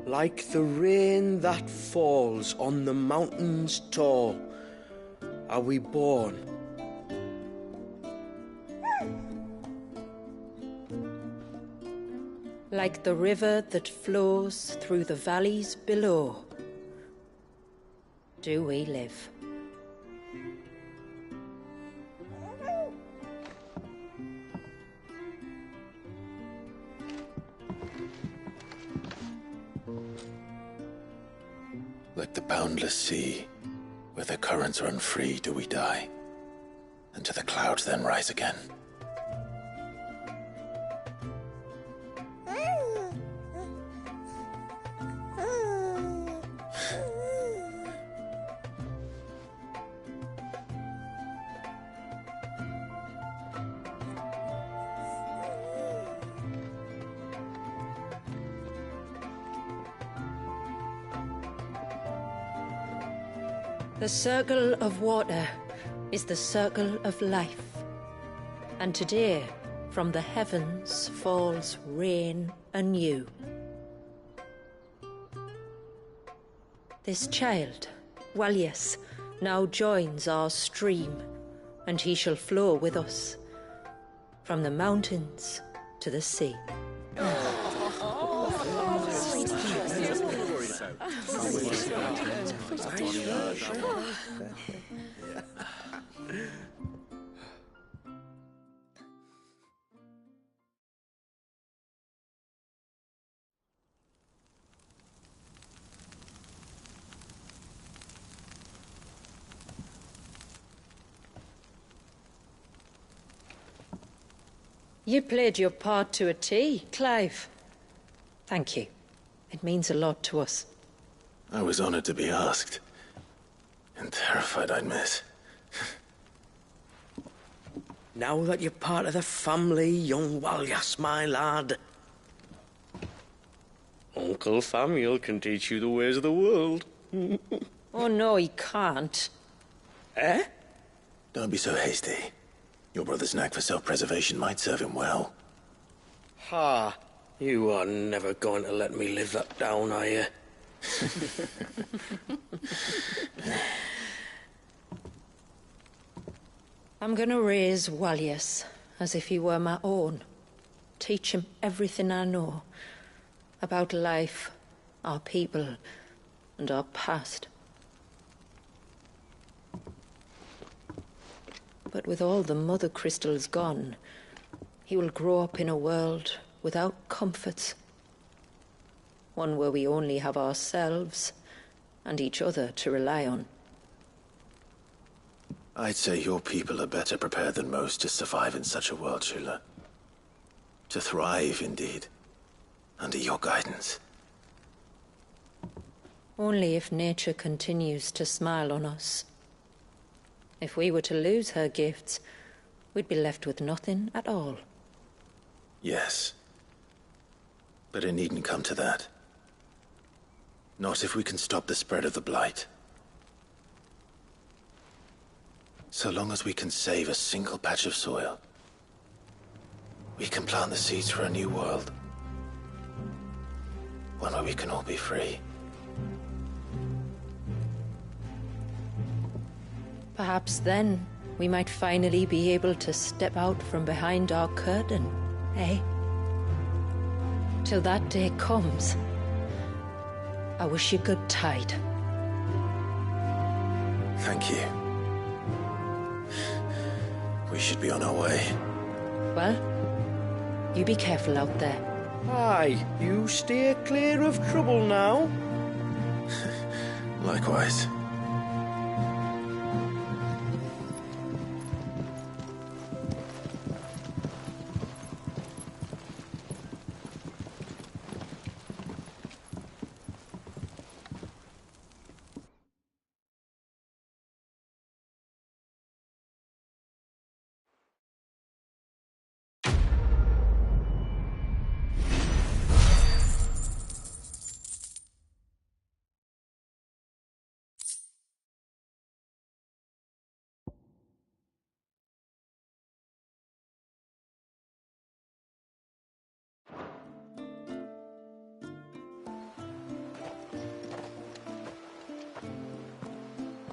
Like the rain that falls on the mountains tall, are we born. Like the river that flows through the valleys below, do we live. Like the boundless sea, where the currents run free, do we die, and to the clouds then rise again. The circle of water is the circle of life, and today from the heavens falls rain anew. This child, Walius, now joins our stream, and he shall flow with us from the mountains to the sea. You played your part to a T, Clive. Thank you. It means a lot to us. I was honored to be asked, and terrified I'd miss. Now that you're part of the family, young Walius, my lad, Uncle Famiel can teach you the ways of the world. Oh, no, he can't. Eh? Don't be so hasty. Your brother's knack for self-preservation might serve him well. Ha! You are never going to let me live that down, are you? I'm gonna raise Wallius as if he were my own. Teach him everything I know about life, our people, and our past. But with all the mother crystals gone, he will grow up in a world without comforts. One where we only have ourselves and each other to rely on. I'd say your people are better prepared than most to survive in such a world, Shula. To thrive, indeed, under your guidance. Only if nature continues to smile on us. If we were to lose her gifts, we'd be left with nothing at all. Yes. But it needn't come to that. Not if we can stop the spread of the Blight. So long as we can save a single patch of soil, we can plant the seeds for a new world. One where we can all be free. Perhaps then we might finally be able to step out from behind our curtain, eh? Till that day comes, I wish you good tide. Thank you. We should be on our way. Well, you be careful out there. Aye, you steer clear of trouble now. Likewise.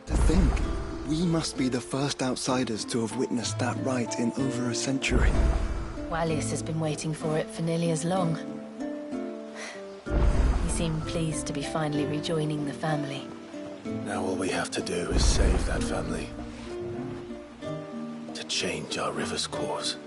To think, we must be the first outsiders to have witnessed that rite in over a century. Wallius has been waiting for it for nearly as long. He seemed pleased to be finally rejoining the family. Now all we have to do is save that family. To change our river's course.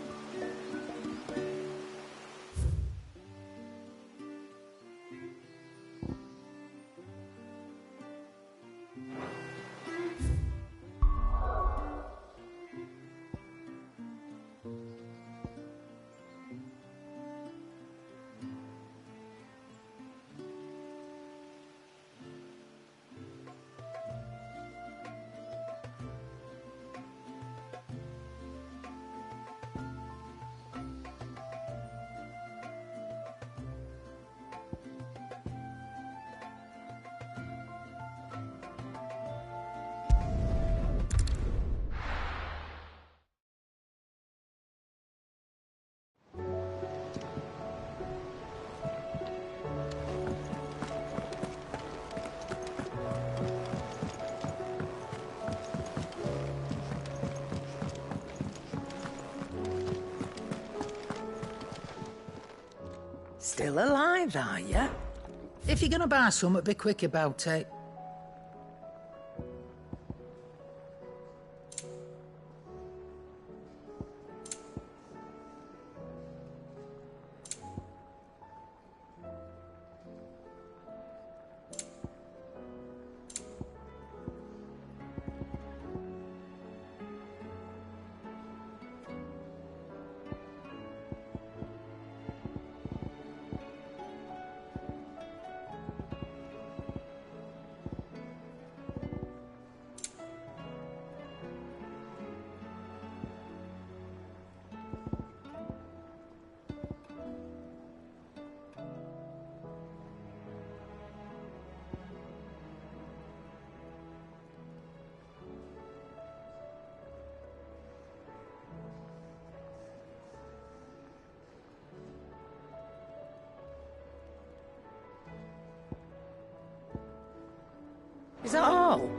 Still alive, are you? If you're gonna buy something, be quick about it. Is that all?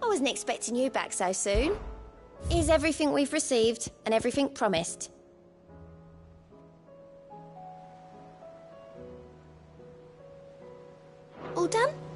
I wasn't expecting you back so soon. Here's everything we've received and everything promised. All done?